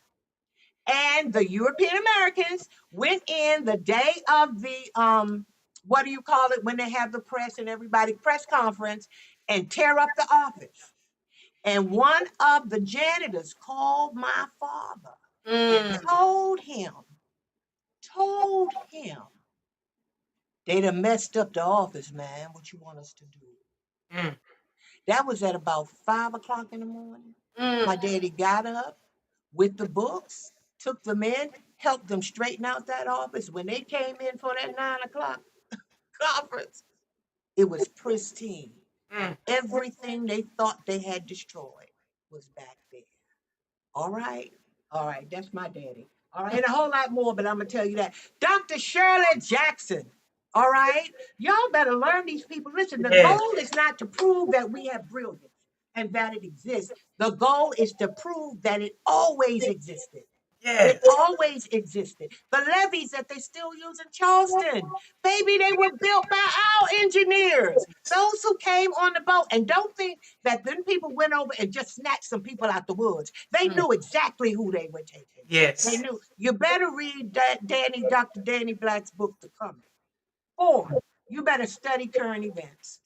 And the European Americans went in the day of the what do you call it when they have the press and everybody press conference and tear up the office. And one of the janitors called my father and told him, they done messed up the office, man. What you want us to do? That was at about 5 o'clock in the morning. My daddy got up with the books, took them in, helped them straighten out that office. When they came in for that 9 o'clock conference, it was pristine. Everything they thought they had destroyed was back there. All right. All right. That's my daddy. All right. And a whole lot more, but I'm going to tell you that. Dr. Shirley Jackson. All right. Y'all better learn these people. Listen, the goal is not to prove that we have brilliance and that it exists. The goal is to prove that it always existed. It always existed. The levees that they still use in Charleston, baby, they were built by our engineers. Those who came on the boat. And don't think that then people went over and just snatched some people out the woods. They knew exactly who they were taking. Yes. They knew. You better read Dr. Danny Black's book, The Coming. Or you better study current events.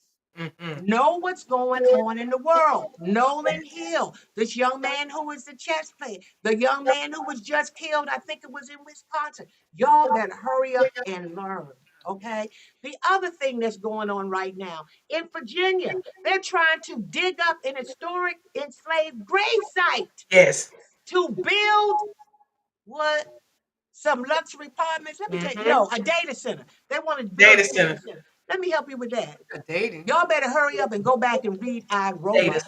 Know what's going on in the world. Nolan Hill, this young man who was the chess player, the young man who was just killed, I think it was in Wisconsin. Y'all better hurry up and learn, okay? The other thing that's going on right now, in Virginia, they're trying to dig up an historic enslaved grave site. Yes. To build what? Some luxury apartments. Let me tell you, no, a data center. They want to build a data center. Let me help you with that. Dating. Y'all better hurry up and go back and read I, Robot.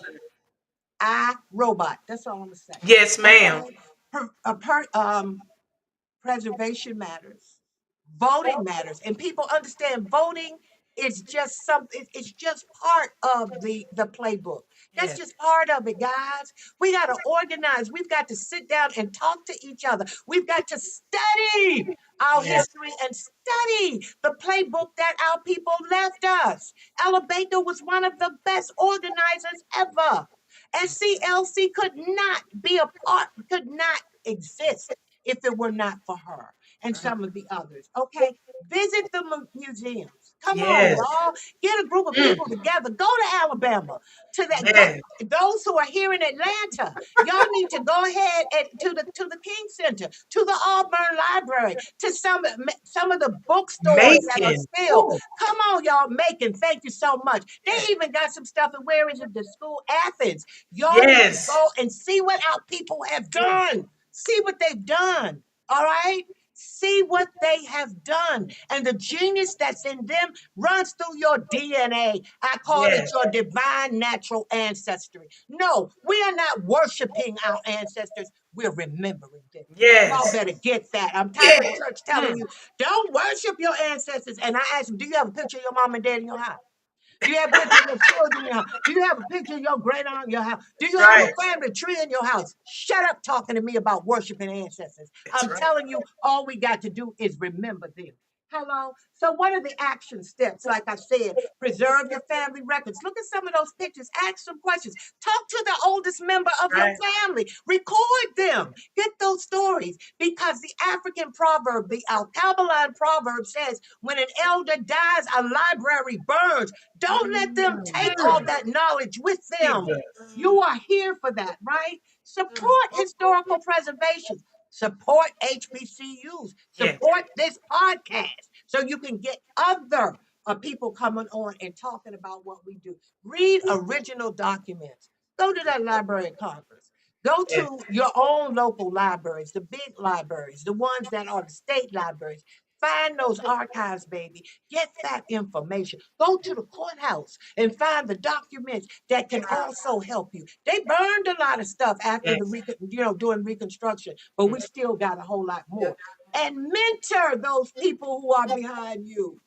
I, Robot. That's all I'm going to say. Yes, ma'am. Okay? Preservation matters. Voting matters. And people understand voting is just something, it's just part of the playbook. That's just part of it, guys. We got to organize. We've got to sit down and talk to each other. We've got to study our history and study the playbook that our people left us. Ella Baker was one of the best organizers ever. SCLC could not be a part, could not exist if it were not for her and some of the others. Okay, visit the museums. Come on, y'all. Get a group of people together. Go to Alabama. To that, those who are here in Atlanta, y'all need to go ahead and to the King Center, to the Auburn Library, to some of the bookstores that are still. Come on, y'all, Macon. Thank you so much. They even got some stuff. And where is it? The school, Athens. Y'all need to go and see what our people have done. See what they've done. All right. See what they have done. And the genius that's in them runs through your DNA. I call it your divine natural ancestry. No, we are not worshiping our ancestors. We're remembering them. Y'all better get that. I'm tired of church telling you, don't worship your ancestors. And I ask them, do you have a picture of your mom and dad in your house? Do you have a picture of your children in your house? Do you have a picture of your great aunt in your house? Do you have a family tree in your house? Shut up talking to me about worshiping ancestors. I'm telling you, all we got to do is remember them. Hello? So what are the action steps? Like I said, preserve your family records. Look at some of those pictures. Ask some questions. Talk to the oldest member of your family. Record them. Get those stories. Because the African proverb, the Alkabaline proverb says, when an elder dies, a library burns. Don't let them take all that knowledge with them. You are here for that, right? Support historical preservation. Support HBCUs. Support this podcast so you can get other people coming on and talking about what we do. Read original documents. Go to that Library of Congress. Go to your own local libraries, the big libraries, the ones that are the state libraries. Find those archives, baby. Get that information. Go to the courthouse and find the documents that can also help you. They burned a lot of stuff after the doing Reconstruction, but we still got a whole lot more. and mentor those people who are behind you.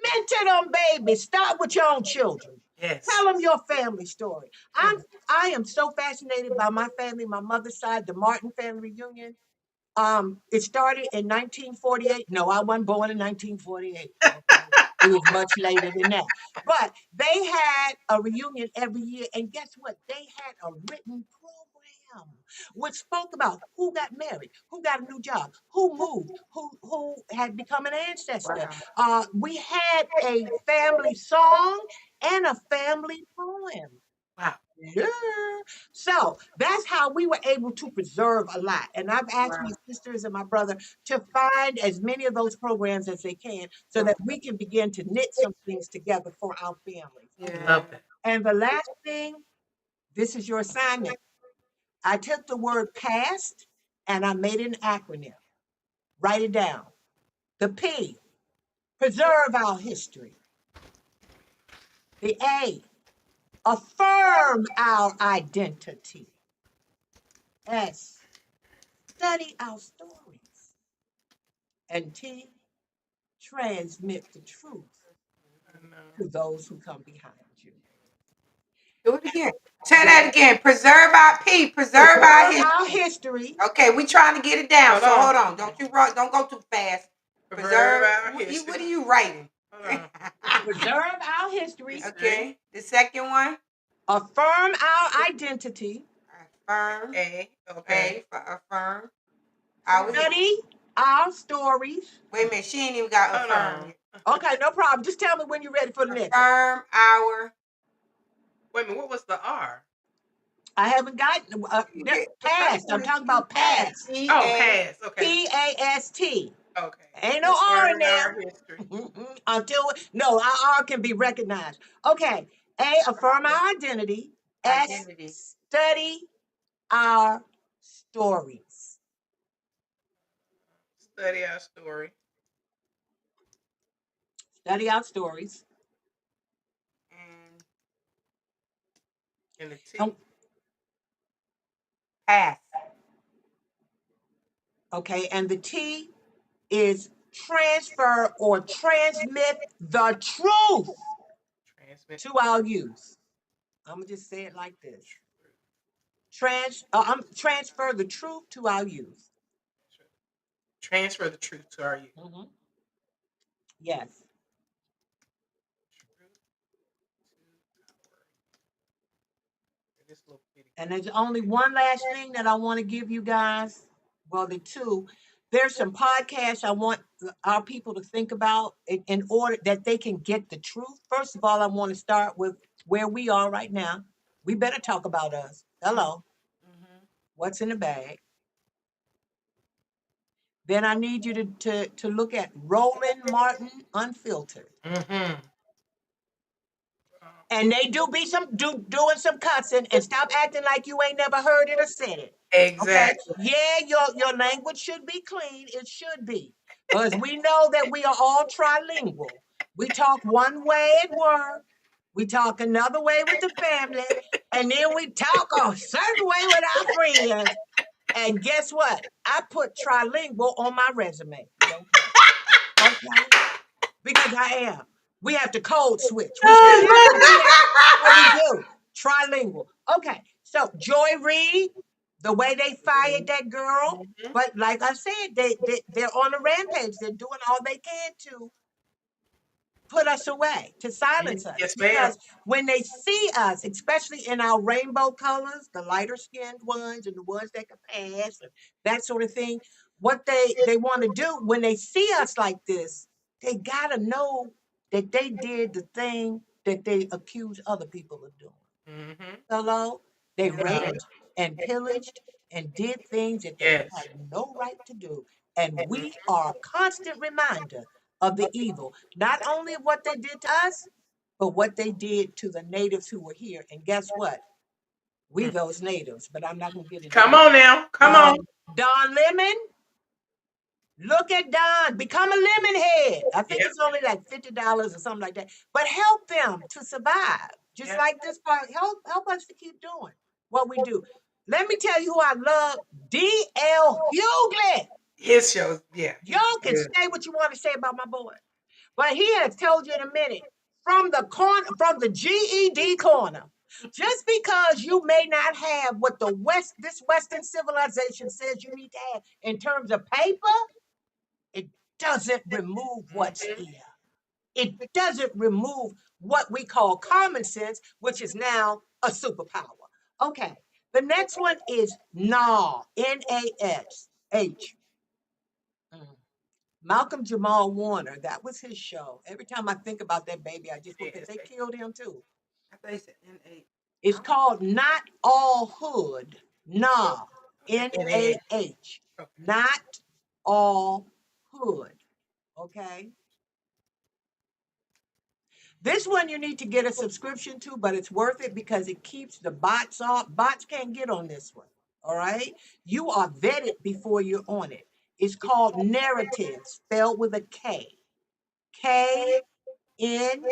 Mentor them babies. Start with your own children. Yes. Tell them your family story. I am so fascinated by my family, my mother's side, the Martin family reunion. It started in 1948. No, I wasn't born in 1948. Okay. It was much later than that. But they had a reunion every year, and guess what? They had a written program which spoke about who got married, who got a new job, who moved, who had become an ancestor. We had a family song and a family poem. Wow. Yeah. So that's how we were able to preserve a lot. And I've asked my sisters and my brother to find as many of those programs as they can so that we can begin to knit some things together for our families. Yeah. Love that. And the last thing, this is your assignment. I took the word past and I made an acronym. Write it down. The P, preserve our history. The A, affirm our identity. S, study our stories. And T, transmit the truth to those who come behind you. Do it again. Say that again. Preserve our P. Preserve our history. Okay, we trying to get it down. Hold so on. hold on. Don't go too fast. Preserve our history. What are you writing? Preserve our history. Okay. The second one. Affirm our identity. Affirm. A. Okay. A for affirm. Study our stories. Wait a minute. She ain't even got affirm yet. Okay, no problem. Just tell me when you're ready for the next. Affirm our. Wait a minute. What was the R? I haven't gotten past. I'm talking about past. Oh, past. Okay. P-A-S-T. Okay. Ain't no R in there. Our history. Our R can be recognized. Okay. A, affirm our identity. S, study our stories. Study our story. Study our stories. And the T. Pass. Okay, and the T is transfer or transmit the truth to our youth. I'm gonna just say it like this. Transfer the truth to our youth. Transfer the truth to our youth. Mm-hmm. Yes. And there's only one last thing that I want to give you guys. Well, the two. There's some podcasts I want our people to think about in order that they can get the truth. First of all, I want to start with where we are right now. We better talk about us. Hello. Mm-hmm. What's in the bag? Then I need you to look at Roland Martin Unfiltered. Mm-hmm. And they do be doing some cussing, and stop acting like you ain't never heard it or said it. Exactly. Okay? Yeah, your language should be clean. It should be. Because we know that we are all trilingual. We talk one way at work, we talk another way with the family, and then we talk a certain way with our friends. And guess what? I put trilingual on my resume. Okay? Because I am. We have to code switch. We still have to do that, but we do. Trilingual. Okay, so Joy Reid, the way they fired that girl, but like I said, they're on a rampage. They're doing all they can to put us away, to silence us. Yes, because when they see us, especially in our rainbow colors, the lighter skinned ones and the ones that can pass, and that sort of thing, what they want to do when they see us like this, they gotta know that they did the thing that they accuse other people of doing. Mm-hmm. Hello? They raped and pillaged and did things that they had no right to do. And we are a constant reminder of the evil, not only of what they did to us, but what they did to the natives who were here. And guess what? We those natives, but I'm not going to get into Come on now. Come on. Don Lemon. Look at Don. Become a lemon head. I think it's only like $50 or something like that. But help them to survive. Just like this part. Help us to keep doing what we do. Let me tell you who I love. D.L. Hughley. His shows, yeah. Y'all can say what you want to say about my boy, but he has told you in a minute from the corner, from the GED corner. Just because you may not have what this Western civilization says you need to have in terms of paper, it doesn't remove what's here. It doesn't remove what we call common sense, which is now a superpower. Okay, the next one is NASH. N-A-S-H. Malcolm Jamal Warner, that was his show. Every time I think about that baby, I just because they killed him too. I thought you said N-A. It's called Not All Hood. Nah. N-A-H. Not All Hood. Okay. This one you need to get a subscription to, but it's worth it because it keeps the bots off. Bots can't get on this one. All right. You are vetted before you're on it. It's called Narrative, spelled with a K. K-N-A-R-R-A-T-I-V-E.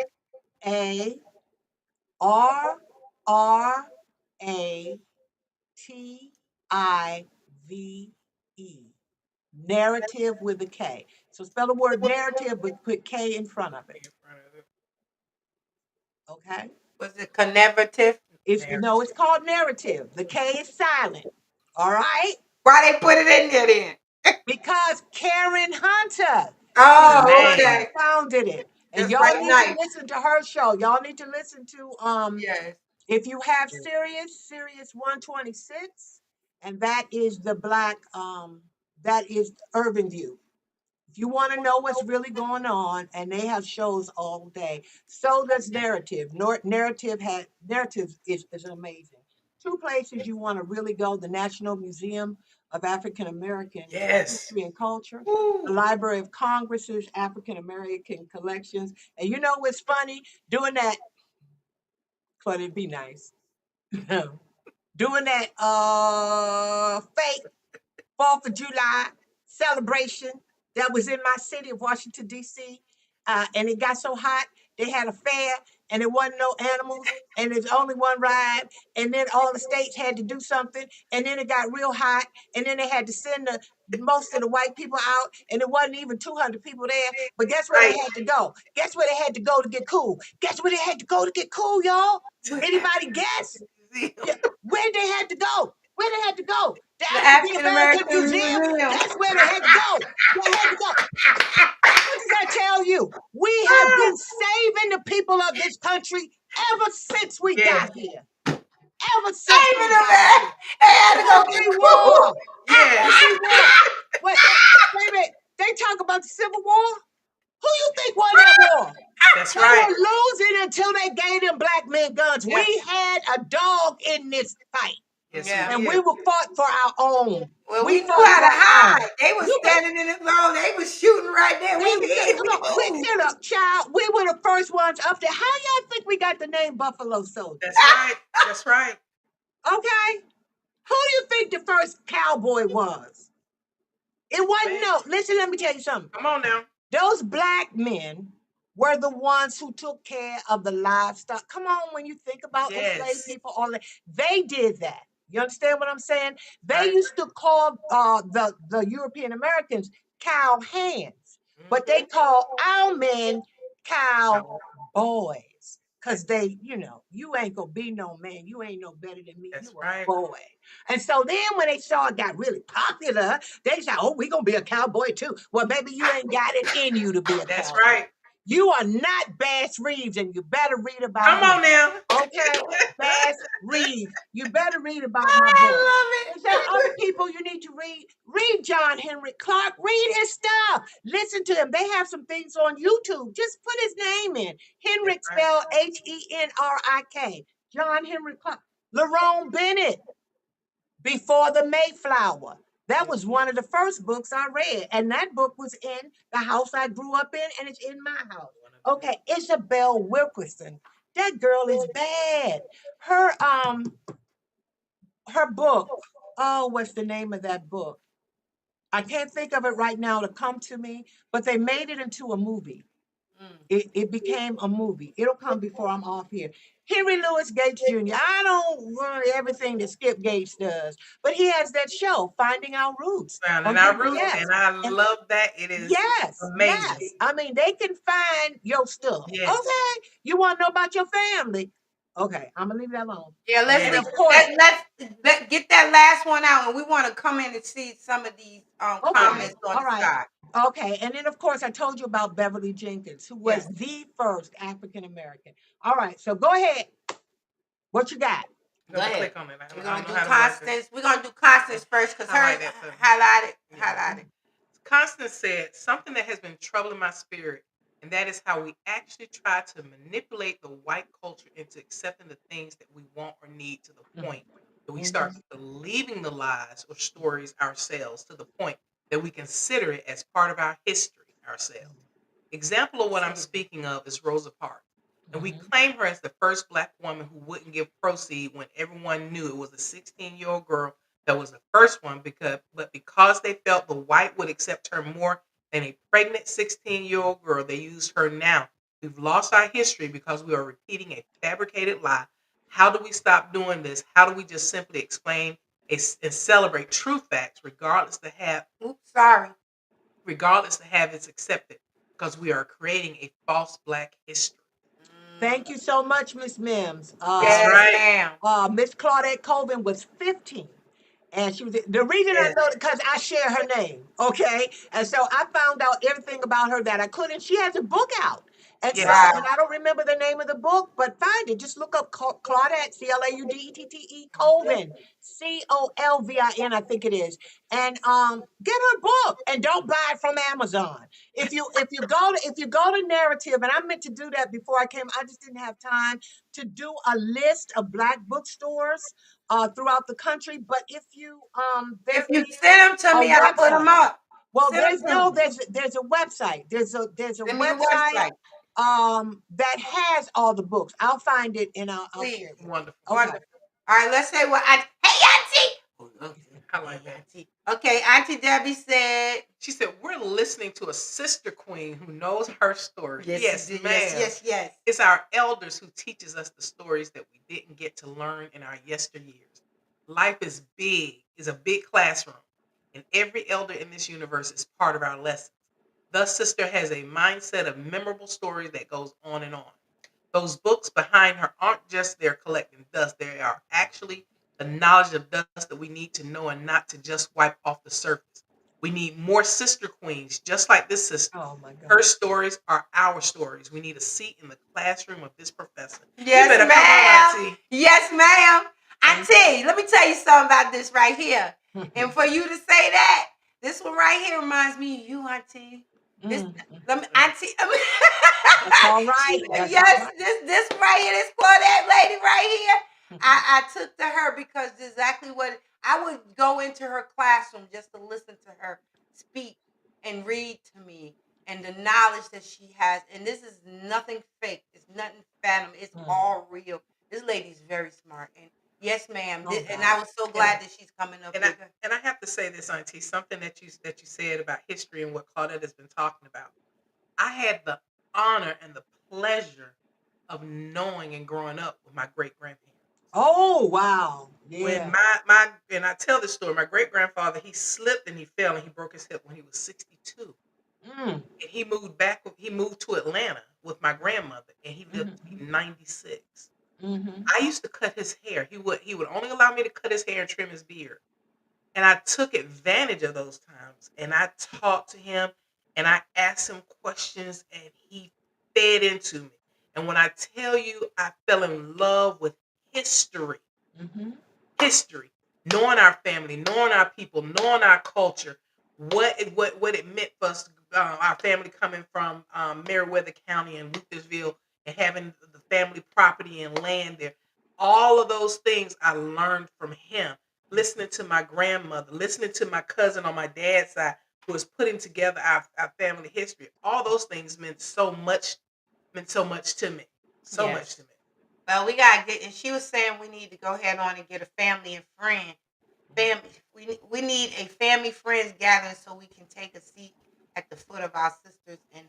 Narrative with a K. So spell the word narrative, but put K in front of it. Okay. Was it connevative? No, it's called narrative. The K is silent. All right. Why they put it in there then? Because Karen Hunter. Oh, okay. Founded it. And Just y'all like need nice. to listen to her show. Y'all need to listen to Yes. if you have Sirius 126, and that is the black that is Urban View. If you want to know what's really going on, and they have shows all day, so does Narrative. Narrative is amazing. Two places you want to really go: the National Museum of African American History and Culture, the Library of Congress's African American collections. And you know what's funny? Doing that, Claudette, be nice. Doing that fake 4th of July celebration that was in my city of Washington, D.C. And it got so hot, they had a fair and there wasn't no animals and there's only one ride. And then all the states had to do something. And then it got real hot. And then they had to send most of the white people out. And it wasn't even 200 people there. But guess where they had to go? Guess where they had to go to get cool? Guess where they had to go to get cool, y'all? Anybody guess? Yeah. Where they had to go? Where they had to go? The African American Museum. That's where they had to go. They had to go. What does that tell you? We have been saving the people of this country ever since we got here. Ever since we got here. They had to go Every war. Every war. Wait, minute. They talk about the Civil War. Who you think won that war? That's they right. were losing until they gave them black men guns. Yes. We had a dog in this fight. Yes, And we were fought for our own. Well, we knew how to hide. They were standing in the road. They was shooting right there. Come on, get up, child. We were the first ones up there. How y'all think we got the name Buffalo Soldier? That's right. That's right. Okay. Who do you think the first cowboy was? It wasn't no. Listen, let me tell you something. Come on now. Those black men were the ones who took care of the livestock. Come on, when you think about enslaved people, all that, they did that. You understand what I'm saying? They used to call the European Americans cow hands, but they call our men cow boys. Because they, you ain't gonna be no man. You ain't no better than me. That's you right. a boy. And so then when they saw it got really popular, they said, oh, we gonna be a cowboy too. Well, baby, you ain't got it in you to be a cowboy. That's right. You are not Bass Reeves, and you better read about Come on now. Okay, Bass Reeves. You better read about my boy. I love it. There's other people you need to read. Read John Henry Clark. Read his stuff. Listen to him. They have some things on YouTube. Just put his name in. Henrik spelled Henrik. John Henry Clark. Lerone Bennett. Before the Mayflower. That was one of the first books I read. And that book was in the house I grew up in, and it's in my house. Okay, Isabel Wilkerson. That girl is bad. Her book. Oh, what's the name of that book? I can't think of it right now to come to me, but they made it into a movie. It became a movie. It'll come before I'm off here. Henry Louis Gates Jr. I don't run everything that Skip Gates does, but he has that show, Finding Our Roots, Finding on Our Roots, PBS. and I And love that. It is amazing. yes. I mean, they can find your stuff. Yes. Okay. You want to know about your family? Okay, I'm gonna leave that alone. Yeah, And of course, let's get that last one out, and we want to come in and see some of these okay, comments on all the right. side. Okay, and then of course I told you about Beverly Jenkins, who was the first African American. All right, so go ahead. What you got? Go ahead. Click on it. We're gonna do Constance. We're gonna do Constance first because hers highlighted. Constance said something that has been troubling my spirit, and that is how we actually try to manipulate the white culture into accepting the things that we want or need to the point that we start believing the lies or stories ourselves to the point that we consider it as part of our history ourselves. Example of what I'm speaking of is Rosa Parks. And we claim her as the first Black woman who wouldn't give proceeds when everyone knew it was a 16-year-old girl that was the first one, because they felt the white would accept her more than a pregnant 16-year-old girl, they used her now. We've lost our history because we are repeating a fabricated lie. How do we stop doing this? How do we just simply explain and celebrate true facts regardless to have it's accepted? Because we are creating a false Black history. Thank you so much, Miss Mims. That's right. Miss Claudette Colvin was 15. And she was the reason I know it because I share her name, okay? And so I found out everything about her that I couldn't. She has a book out. And so, and I don't remember the name of the book, but find it. Just look up Claudette, Claudette Colvin, Colvin, I think it is. And get her book and don't buy it from Amazon. If you go to Narrative, and I meant to do that before I came, I just didn't have time to do a list of Black bookstores throughout the country. But if you send them to me, I'll put them up. Well, there's a website. There's a website that has all the books. I'll find it and I'll share it. Wonderful. Okay. Wonderful. All right, let's say what hey Auntie. I like that. Okay, Auntie Debbie said. She said, we're listening to a sister queen who knows her story. Yes, ma'am. Yes. It's our elders who teaches us the stories that we didn't get to learn in our yesteryears. Life is a big classroom, and every elder in this universe is part of our lessons. Thus, sister has a mindset of memorable stories that goes on and on. Those books behind her aren't just there collecting dust. They are actually the knowledge of dust that we need to know and not to just wipe off the surface. We need more sister queens, just like this sister. Oh my God. Her stories are our stories. We need a seat in the classroom of this professor. Yes, you better ma'am. come on, Auntie. Yes, ma'am. Auntie, let me tell you something about this right here. And for you to say that, this one right here reminds me of you, Auntie. This, Auntie. That's all right. This right here, this Claudette lady right here. I took to her because exactly what I would go into her classroom just to listen to her speak and read to me, and the knowledge that she has. And this is nothing fake. It's nothing phantom. It's all real. This lady's very smart. And yes, ma'am. And I was so glad that she's coming up. And I have to say this, Auntie, something that you said about history and what Claudette has been talking about. I had the honor and the pleasure of knowing and growing up with my great grandparents. Oh wow! Yeah. When and I tell this story, my great grandfather, he slipped and he fell and he broke his hip when he was 62. And he moved back. He moved to Atlanta with my grandmother, and he lived to be 96. I used to cut his hair. He would only allow me to cut his hair and trim his beard. And I took advantage of those times. And I talked to him and I asked him questions and he fed into me. And when I tell you, I fell in love with history. History. Knowing our family, knowing our people, knowing our culture, what it meant for us, our family coming from Meriwether County and Luthersville, and having the family property and land there. All of those things I learned from him. Listening to my grandmother, listening to my cousin on my dad's side, who was putting together our family history. All those things meant so much to me. So much to me. Well, we gotta get, and she was saying we need to go ahead on and get a family and friend. We need a family friends gathering so we can take a seat at the foot of our sisters and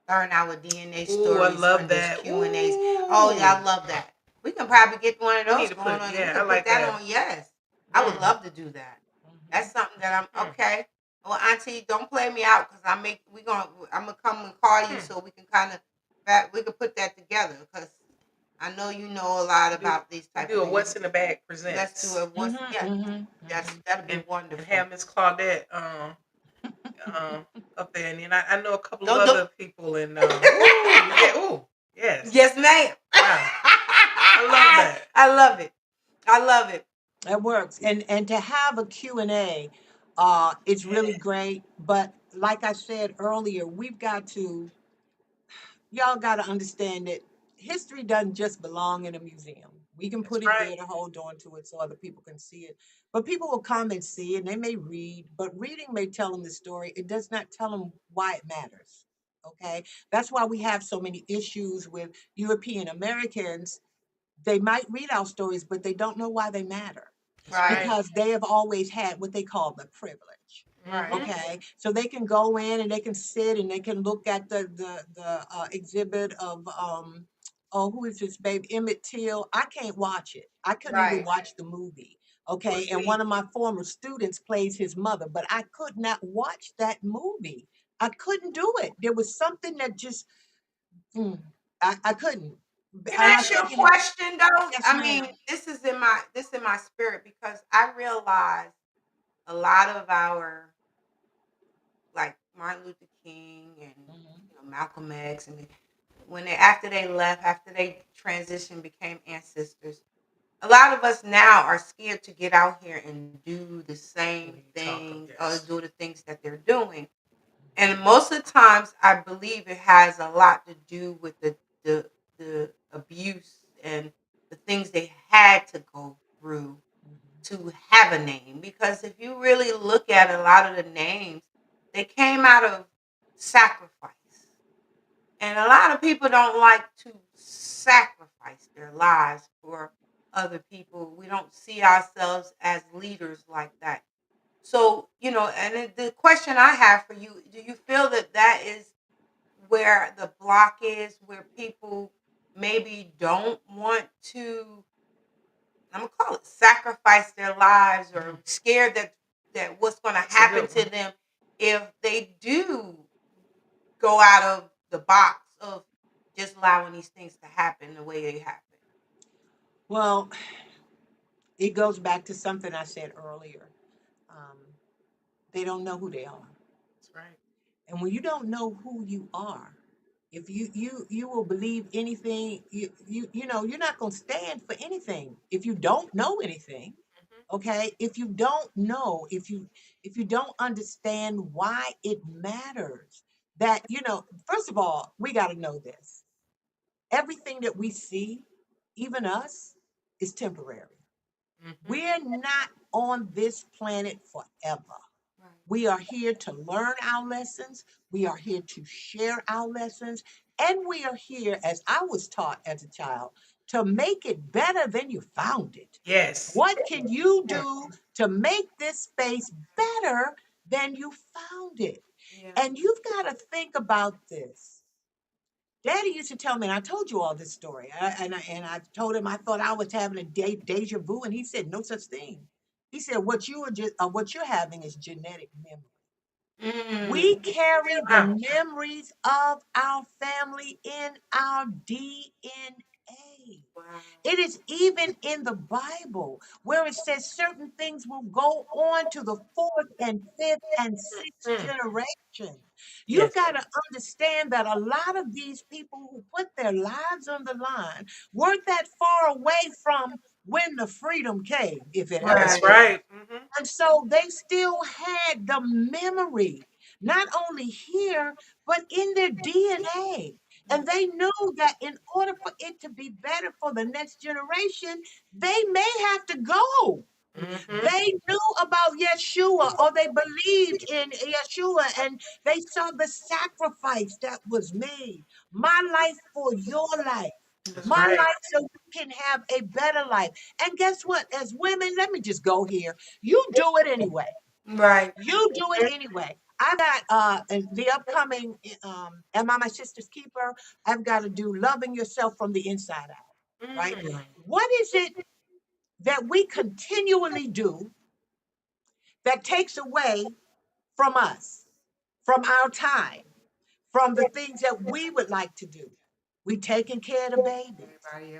learn our DNA Ooh, I stories love on those that. Q&As. Oh, yeah, I Ooh. love that. We can probably get one of We need those to going put, on. yeah, We I can like put that that. on. Yes, I would love to do that. That's something that I'm Mm. okay. Well, Auntie, don't play me out because I'm gonna come and call you so we can kind of we can put that together because I know you know a lot about these type Do of a things. What's in the Bag Let's presents. do it once. Yeah, that'd be And wonderful. have Miss Claudette up there. And then I know a couple of Don't- other people and yes. Yes, ma'am. Wow. I love that. I love it. I love it. That works. And to have a Q&A, it's really great. But like I said earlier, y'all got to understand that history doesn't just belong in a museum. We can That's put it right. there to hold on to it so other people can see it. But people will come and see it and they may read, but reading may tell them the story. It does not tell them why it matters. Okay. That's why we have so many issues with European Americans. They might read our stories, but they don't know why they matter Right. because they have always had what they call the privilege. Right. Okay, so they can go in and they can sit and they can look at the exhibit of oh, who is this babe, Emmett Till. I can't watch it. I couldn't even Right. watch the movie. Well, Okay, and see, one of my former students plays his mother, but I could not watch that movie. I couldn't do it. There was something that just I couldn't. can And I I ask you said, a question though? yes, I ma'am. mean, this in my spirit because I realize a lot of our like Martin Luther King and Malcolm X and when after they transitioned became ancestors, a lot of us now are scared to get out here and do the same thing or do the things that they're doing. And most of the times I believe it has a lot to do with the abuse and the things they had to go through to have a name. Because if you really look at a lot of the names, they came out of sacrifice. And a lot of people don't like to sacrifice their lives for other people. We don't see ourselves as leaders like that. So, and the question I have for you, do you feel that that is where the block is, where people maybe don't want to, I'm gonna call it sacrifice their lives or scared that what's gonna happen to them if they do go out of the box of just allowing these things to happen the way they happen? Well, it goes back to something I said earlier. Um, they don't know who they are. That's right. And when you don't know who you are, if you will believe anything, you're not going to stand for anything if you don't know anything. Okay, if you don't know, if you don't understand why it matters, that first of all, we got to know this. Everything that we see, even us, is temporary. We're not on this planet forever. We are here to learn our lessons. We are here to share our lessons. And we are here, as I was taught as a child, to make it better than you found it. Yes. What can you do to make this space better than you found it? Yeah. And you've got to think about this. Daddy used to tell me, and I told you all this story, and I told him I thought I was having a deja vu, and he said no such thing. He said what you're having is genetic memory. We carry the memories of our family in our DNA. Wow. It is even in the Bible where it says certain things will go on to the fourth and fifth and sixth generation. You've got to understand that a lot of these people who put their lives on the line weren't that far away from when the freedom came, if it ever That's came. right. And so they still had the memory, not only here, but in their DNA. And they knew that in order for it to be better for the next generation, they may have to go. They knew about Yeshua or they believed in Yeshua and they saw the sacrifice that was made. My life for your life. My life so you can have a better life. And guess what? As women, let me just go here. You do it anyway. Right. You do it anyway. I've got the upcoming Am I My Sister's Keeper? I've got to do Loving Yourself from the Inside Out, right? What is it that we continually do that takes away from us, from our time, from the things that we would like to do? We're taking care of the babies.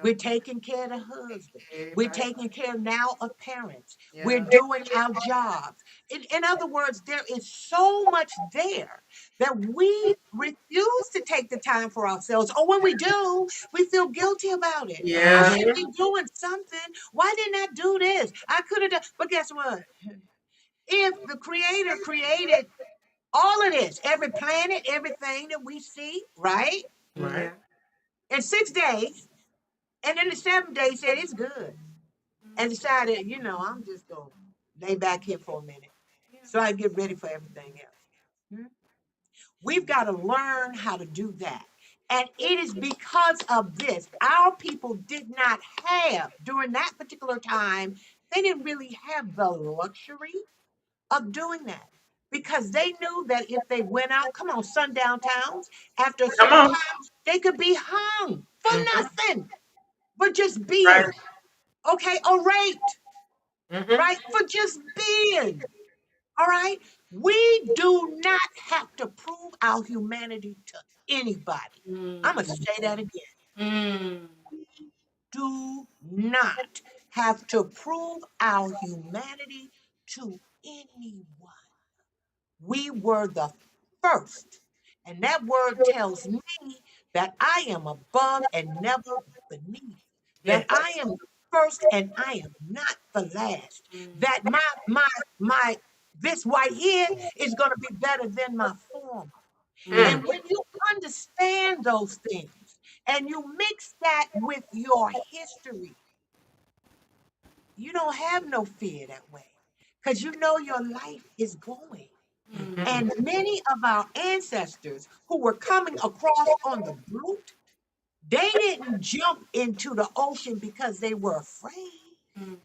We're taking care of the husband. We're taking care now of parents. We're doing our jobs. In other words, there is so much there that we refuse to take the time for ourselves. Or when we do, we feel guilty about it. I should be doing something. Why didn't I do this? I could have done. But guess what? If the Creator created all of this, every planet, everything that we see, right? Right. In 6 days, and then the 7th day said it's good, and decided, I'm just gonna lay back here for a minute so I get ready for everything else. We've got to learn how to do that. And it is because of this, our people did not have, during that particular time, they didn't really have the luxury of doing that. Because they knew that if they went out, come on, sundown towns, after a certain time, they could be hung for nothing, but just being, okay, or raped, right, for just being, all right? We do not have to prove our humanity to anybody. I'm going to say that again. We do not have to prove our humanity to anyone. We were the first. And that word tells me that I am above and never beneath. That I am the first and I am not the last. That my this right here is going to be better than my former. And when you understand those things and you mix that with your history, you don't have no fear that way because you know your life is going. And many of our ancestors who were coming across on the boat, they didn't jump into the ocean because they were afraid.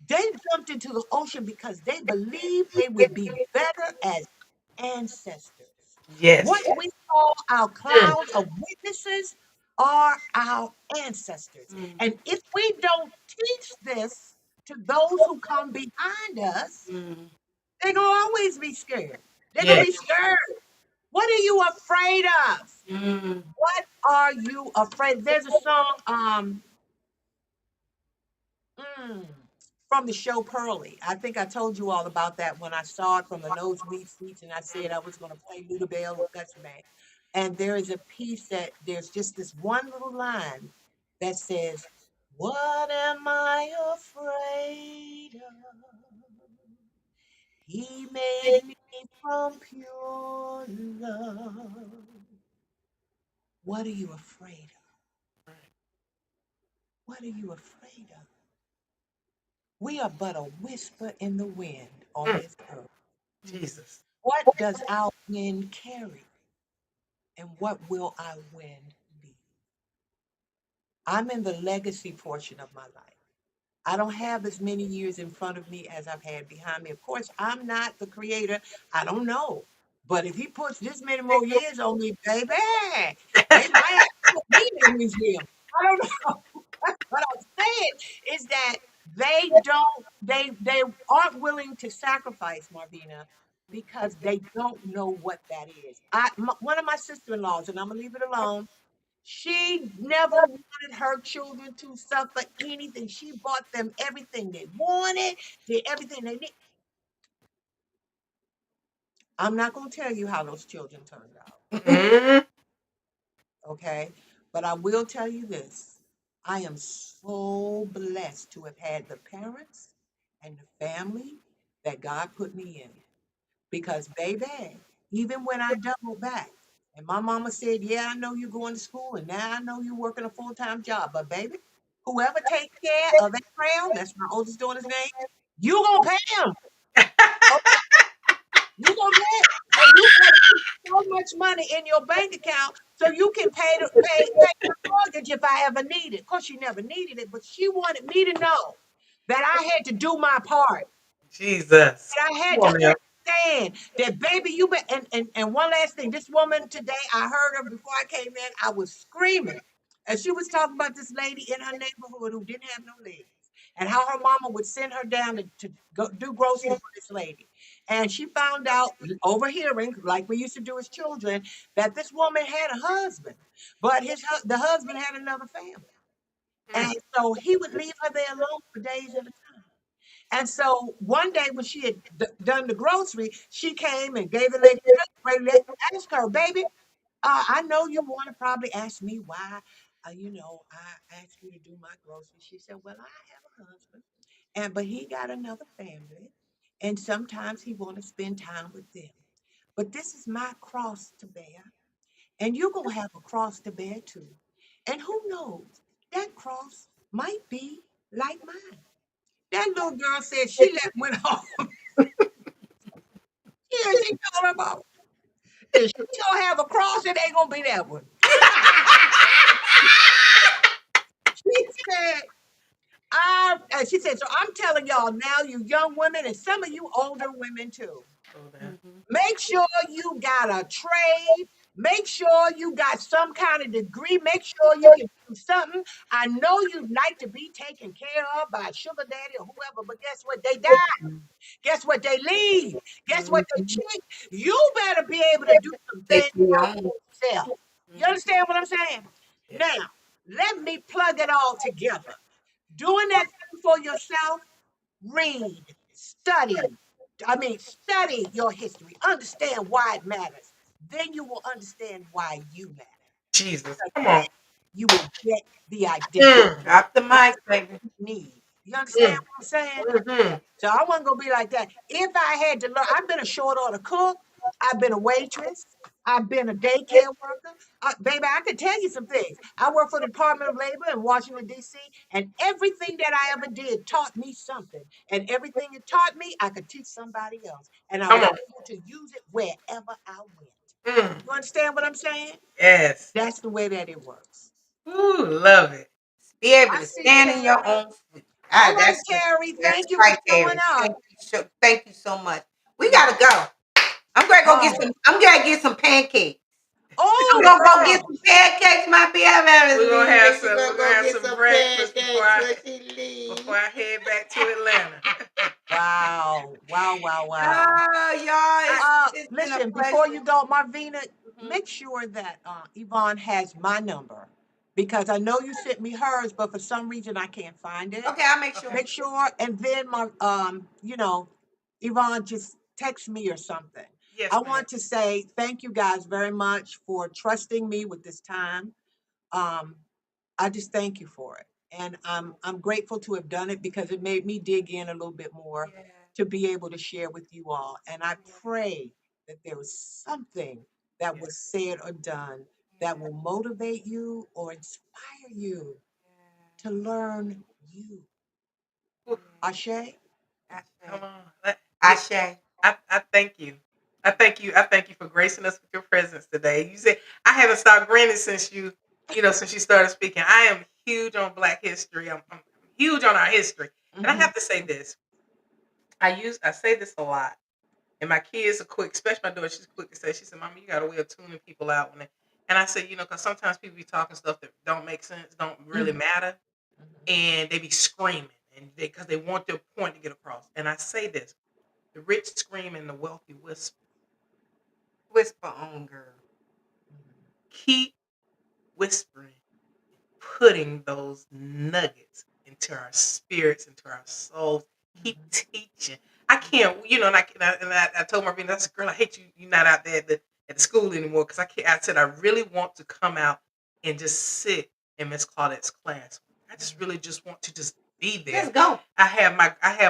They jumped into the ocean because they believed they would be better as ancestors. What we call our clouds of witnesses are our ancestors. And if we don't teach this to those who come behind us, they're going to always be scared. They're going to be scared. What are you afraid of? What are you afraid? There's a song from the show Pearly. I think I told you all about that when I saw it from the nosebleed seats and I said I was going to play Luda Bell or Guts Man. And there is a piece that there's just this one little line that says, "What am I afraid of? He made me from pure love." What are you afraid of? What are you afraid of? We are but a whisper in the wind on this earth. Jesus. What does our wind carry? And what will our wind be? I'm in the legacy portion of my life. I don't have as many years in front of me as I've had behind me. Of course, I'm not the creator. I don't know. But if he puts this many more years on me, baby, they might have to put me in a museum. I don't know. What I'm saying is that they aren't willing to sacrifice, Marvina, because they don't know what that is. One of my sister-in-laws, and I'm gonna leave it alone, she never wanted her children to suffer anything. She bought them everything they wanted, did everything they need. I'm not gonna tell you how those children turned out. Okay, but I will tell you this. I am so blessed to have had the parents and the family that God put me in. Because, baby, even when I doubled back, and my mama said, "Yeah, I know you're going to school, and now I know you're working a full-time job, but baby, whoever takes care of that crown, that's my oldest daughter's name, you gonna pay them. You gonna pay, and you gotta keep so much money in your bank account so you can pay the mortgage if I ever need it." Of course, she never needed it, but she wanted me to know that I had to do my part. Jesus. That I had Come on to now. understand that, baby, you been and one last thing. This woman today, I heard her before I came in. I was screaming. And she was talking about this lady in her neighborhood who didn't have no legs. And how her mama would send her down to go do groceries for this lady. And she found out, overhearing, like we used to do as children, that this woman had a husband, but the husband had another family. And so he would leave her there alone for days at a time. And so one day when she had done the grocery, she came and gave the lady asked her, baby, I know you want to probably ask me why, I asked you to do my groceries. She said, well, I have a husband, but he got another family, and sometimes he want to spend time with them. But this is my cross to bear, and you're going to have a cross to bear too. And who knows, that cross might be like mine. That little girl said she went home. Yeah, she told her about. If she don't have a cross, it ain't gonna be that one. She said, she said, so I'm telling y'all now, you young women, and some of you older women too. Make sure you got a trade. Make sure you got some kind of degree. Make sure you can do something. I know you like to be taken care of by a sugar daddy or whoever, but guess what? They die. Guess what? They leave. Guess what? They cheat. You better be able to do some things for yourself. You understand what I'm saying? Now, let me plug it all together. Doing that thing for yourself, read, study. Study your history. Understand why it matters. Then you will understand why you matter. Jesus, Because come then on. you will get the identity Drop the mic, baby. you need. You understand what I'm saying? Mm-hmm. So I wasn't gonna be like that. If I had to learn, I've been a short order cook, I've been a waitress, I've been a daycare worker. Baby, I can tell you some things. I work for the Department of Labor in Washington, D.C., and everything that I ever did taught me something. And everything it taught me, I could teach somebody else. And I Come was on. able to use it wherever I went. Mm. You understand what I'm saying? Yes. That's the way that it works. Ooh, love it. Be able I to see stand in Terry. your own feet. All Ah, right, Terry, that's thank you for right, showing Terry. up. Thank you so much. We gotta go. I'm gonna go get Oh, some. I'm gonna get some pancakes. I'm oh, gonna go get girl. some pancakes. My baby We're gonna have She some. gonna We're gonna go have get some some breakfast pancakes when she before leaves. I head back to Atlanta. Wow, wow, wow, wow. Oh, y'all, it's been a Listen, before pleasure. you go, Marvina, Mhm. make sure that Yvonne has my number because I know you sent me hers, but for some reason I can't find it. Okay, I'll make sure. Make sure, and then Yvonne, just text me or something. Yes, I ma'am. want to say thank you guys very much for trusting me with this time. Um, I just thank you for it. And I'm grateful to have done it because it made me dig in a little bit more Yeah, to be able to share with you all. And I pray that there was something that was said or done that will motivate you or inspire you to learn you. Ooh, Ashe? come on. Ashe. I thank you. I thank you. I thank you for gracing us with your presence today. You said I haven't stopped grinning since since you started speaking. I am huge on Black history. I'm huge on our history. And I Mhm. have to say this. I say this a lot. And my kids are quick, especially my daughter, she's quick to say, she said, Mama, you got a way of tuning people out. And I said, because sometimes people be talking stuff that don't make sense, don't really Mhm. matter. And they be screaming because they want their point to get across. And I say this, the rich scream and the wealthy whisper. Whisper on, girl. Keep whispering, putting those nuggets into our spirits, into our souls. Keep teaching. I can't, and I told Marvin, that's girl, I hate you. You're not out there at the school anymore because I can't. I said I really want to come out and just sit in Miss Claudette's class. I just really just want to just be there. Let's go. I have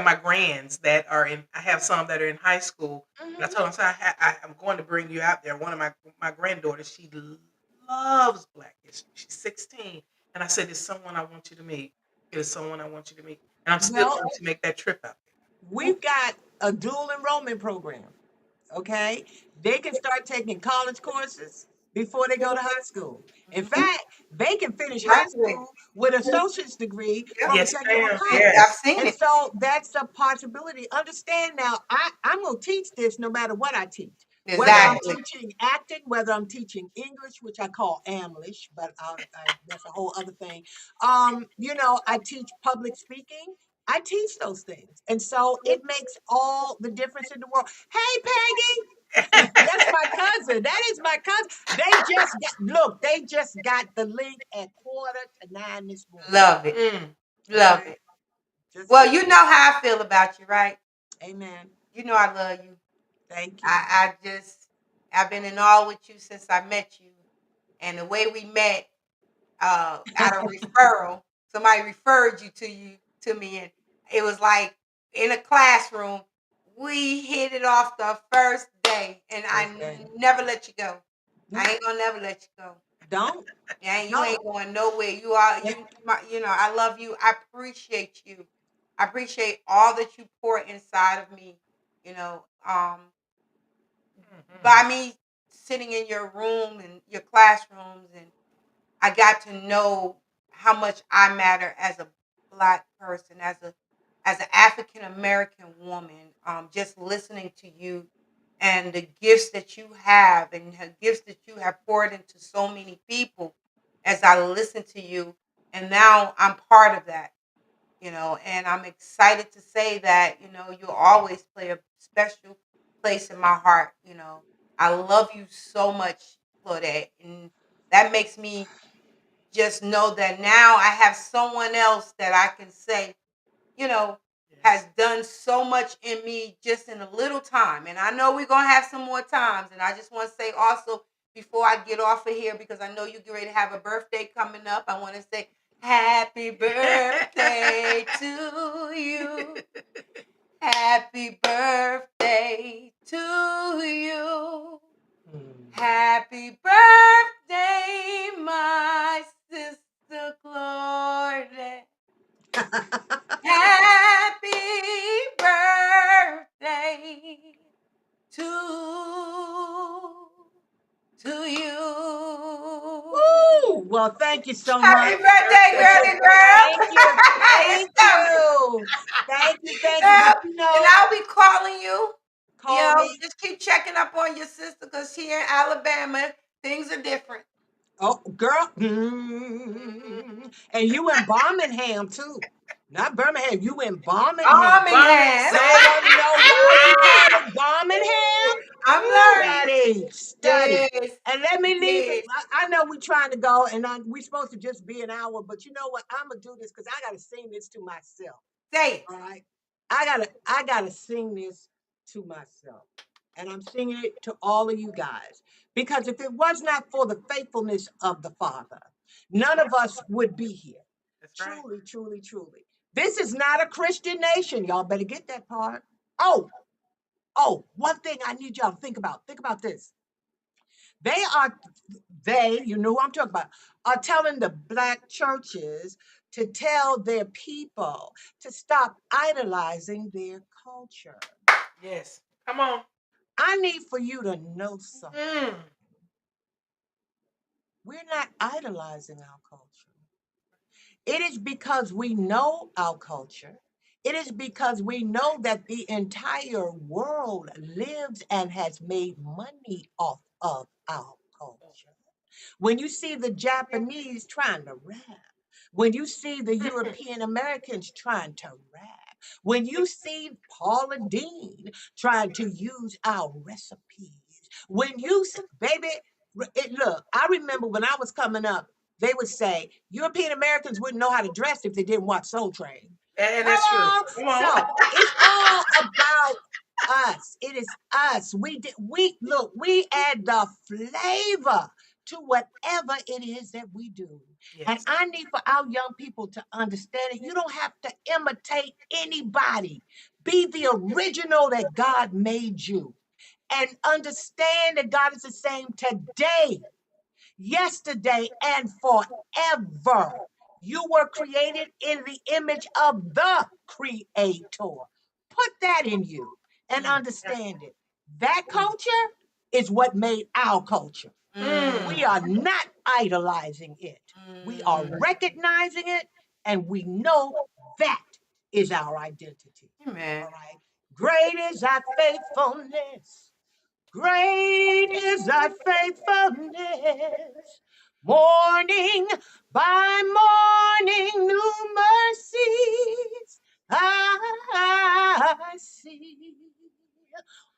my grands that are in. I have some that are in high school, and I Mhm. told them, so I'm going to bring you out there. One of my granddaughters, she loves Black history. She's 16. And I said, there's someone I want you to meet. There's someone I want you to meet. And I'm still Well, going to make that trip out we've got a dual enrollment program. Okay, they can start taking college courses. before they go to high school. In Mhm. fact, they can finish high Graduate. school with an associate's degree Yep. from a Yes, technical ma'am. college. Yes. I've seen And it. so that's a possibility. Understand now, I'm going to teach this no matter what I teach. Whether I'm Exactly. teaching acting, whether I'm teaching English, which I call Amlish, but that's a whole other thing. I teach public speaking. I teach those things. And so it makes all the difference in the world. Hey, Peggy, that's my cousin. That is my cousin. They just got the link at 8:45 this morning. Love it. Love Okay. it. Just Well, got you know how I feel about you, right? Amen. You know I love you. Thank you. I've been in awe with you since I met you. And the way we met, out of referral, somebody referred you to me, and it was like in a classroom. We hit it off the first day, and First day. never let you go. No, I ain't gonna never let you go. don't. Yeah, you No. ain't going nowhere. You are Yeah. I love you. I appreciate you. I appreciate all that you pour inside of me. You know, by me sitting in your room and your classrooms, and I got to know how much I matter as a Black person, as an African American woman. Just listening to you and the gifts that you have, and the gifts that you have poured into so many people. As I listen to you, and now I'm part of that. And I'm excited to say that you'll always play a special place in my heart. I love you so much, Claudette, and that makes me just know that now I have someone else that I can say, you know, has done so much in me just in a little time. And I know we're gonna have some more times. And I just want to say also, before I get off of here, because I know you get ready to have a birthday coming up, I want to say happy birthday to you. Happy birthday to you. Happy birthday, my sister Claudette. Happy birthday to you. Woo! Well, thank you so much. Happy birthday, girly girl. Thank you. It's Thank coming. you. Thank you. Thank you. Girl, But and I'll be calling you. call me. Just keep checking up on your sister, because here in Alabama, things are different. Oh, girl. And you in Birmingham too. Not Birmingham. You in Birmingham. Birmingham. So I want to know why you call it Birmingham. I'm learning. Study. Yes. And let me leave it. Yes. I know we're trying to go, and we're supposed to just be an hour, but you know what? I'm gonna do this because I gotta sing this to myself. Say it. All right. I gotta sing this to myself. And I'm singing it to all of you guys. Because if it was not for the faithfulness of the Father, none of us would be here. That's right. Truly, truly, truly. This is not a Christian nation. Y'all better get that part. Oh, one thing I need y'all to think about. Think about this. You know who I'm talking about, are telling the Black churches to tell their people to stop idolizing their culture. Yes. Come on. I need for you to know something. Mm. We're not idolizing our culture. It is because we know our culture. It is because we know that the entire world lives and has made money off of our culture. When you see the Japanese trying to rap, when you see the European Americans trying to rap, when you see Paula Dean trying to use our recipes, when baby, look, I remember when I was coming up, they would say European Americans wouldn't know how to dress if they didn't watch Soul Train. And Come that's true. on. Come on. So it's all about us. It is us. We add the flavor to whatever it is that we do. Yes. And I need for our young people to understand it. You don't have to imitate anybody. Be the original that God made you. And understand that God is the same today, yesterday, and forever. You were created in the image of the Creator. Put that in you and understand it. That culture is what made our culture. We are not idolizing it. We are recognizing it, and we know that is our identity. Amen. All right. Great is thy faithfulness. Great is thy faithfulness. Morning by morning, new mercies I see.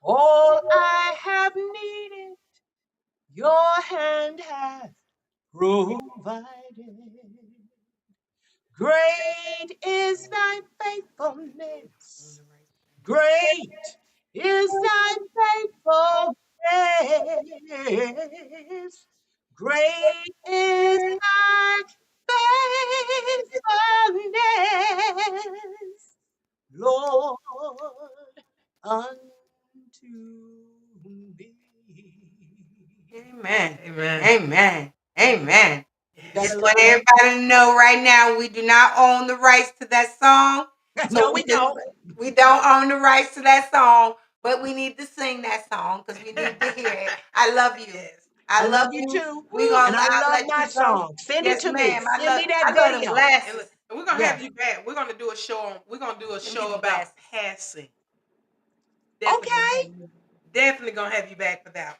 All I have needed, your hand hath provided. Great is thy faithfulness. Great is thy faithfulness. Great is thy faithfulness, Lord, unto me. Amen. Amen. Amen. Amen. That's Just the want way. everybody to know right now, we do not own the rights to that song. No, we don't. We don't own the rights to that song, but we need to sing that song because we need to hear it. I love you. I love you too. We gonna And I love let my you go. song. Send Yes, it to me. ma'am. Send me that I love them video. glasses. And we're gonna Yes. have you back. We're gonna do a show on. We're gonna do a me show get the about glasses. passing. Okay. Definitely gonna have you back for that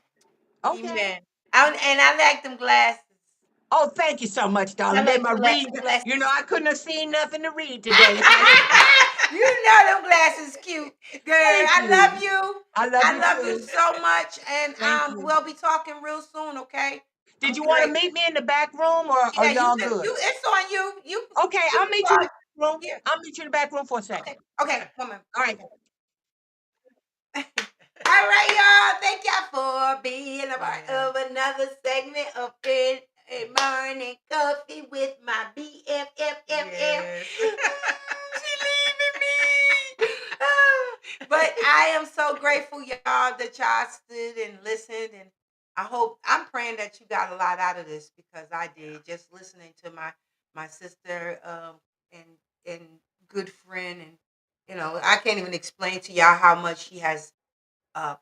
one. Okay. Amen. And I like them glasses. Oh, thank you so much, darling. I Made like my the reading. glasses. You know, I couldn't have seen nothing to read today. If I didn't. You know them glasses cute. Good. Thank I you. love you. I love you too. So much. And Thank you. we'll be talking real soon, okay? Did you want to meet me in the back room, or are y'all good? It's on you. Okay, I'll meet you in the back room. Yeah. I'll meet you in the back room for a second. Okay, woman. All right. All right, y'all. Thank y'all for being a part of another segment of In a Morning Coffee with my BFFFF. She leaving me. But I am so grateful, y'all, that y'all stood and listened. And I'm praying that you got a lot out of this because I did. Just listening to my sister and good friend. And, I can't even explain to y'all how much she has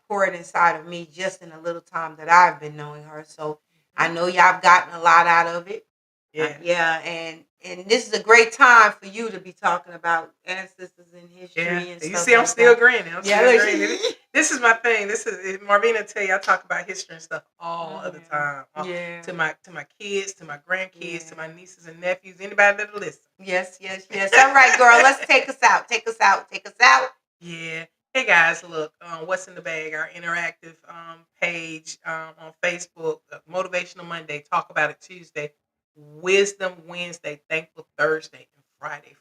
poured inside of me just in a little time that I've been knowing her. So I know y'all have gotten a lot out of it. Yeah. And this is a great time for you to be talking about ancestors and history and stuff. You see, I'm still grinning. grinning. This is my thing. This is Marvina tell you I talk about history and stuff all of the time. To my kids, to my grandkids, to my nieces and nephews, anybody that'll listen. Yes. All right, girl. Let's take us out. Take us out. Yeah. Hey guys, look, What's in the Bag, our interactive page on Facebook, Motivational Monday, Talk About It Tuesday, Wisdom Wednesday, Thankful Thursday, and Friday.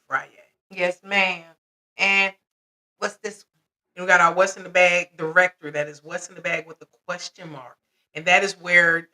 Yes, ma'am. And what's this? And we got our What's in the Bag directory. That is What's in the Bag with a question mark. And that is where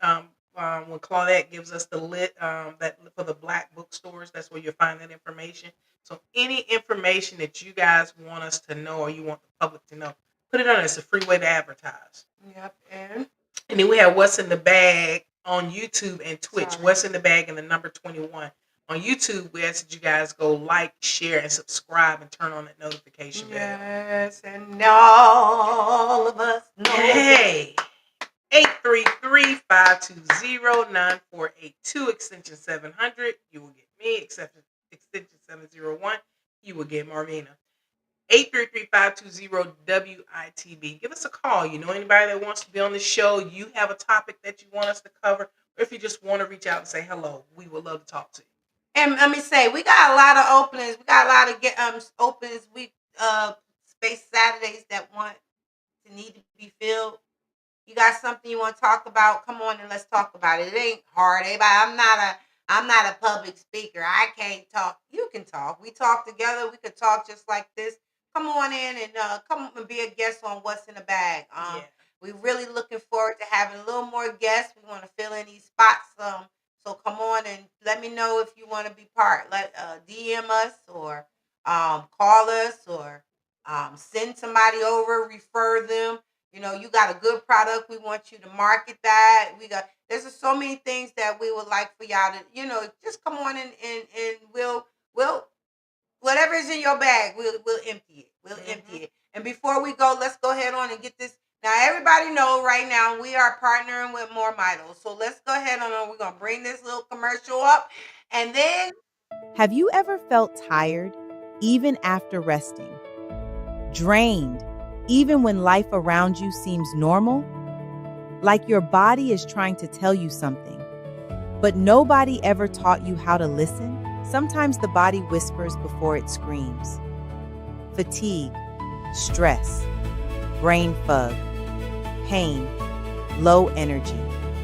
when Claudette gives us the lit that for the Black bookstores, that's where you'll find that information. So any information that you guys want us to know or you want the public to know, put it on. It's a free way to advertise. Yep. And then we have What's in the Bag on YouTube and Twitch. Sorry. What's in the Bag and the number 21. On YouTube, we ask that you guys go like, share, and subscribe and turn on that notification bell. Yes, and all of us know. Hey, 833-520-9482, extension 700. You will get me, extension 701. You will get Marvina. 833-520-WITB. Give us a call. You know anybody that wants to be on the show? You have a topic that you want us to cover? Or if you just want to reach out and say hello, we would love to talk to you. And let me say, we got a lot of openings. We got a lot of openings. Space Saturdays that need to be filled. You got something you want to talk about? Come on and let's talk about it. It ain't hard. I'm not a public speaker. I can't talk. You can talk. We talk together. We could talk just like this. Come on in and come and be a guest on What's in the Bag. We're really looking forward to having a little more guests. We want to fill in these spots. So come on and let me know if you want to be part. Let DM us or call us or send somebody over, refer them. You got a good product. We want you to market that. There's just so many things that we would like for y'all to, just come on and we'll whatever is in your bag, we'll empty it. We'll empty it. And before we go, let's go ahead on and get this Now, everybody know right now we are partnering with More Mitals. So let's go ahead and we're going to bring this little commercial up. And then... Have you ever felt tired, even after resting? Drained, even when life around you seems normal? Like your body is trying to tell you something, but nobody ever taught you how to listen? Sometimes the body whispers before it screams. Fatigue, stress, brain fog, pain, low energy.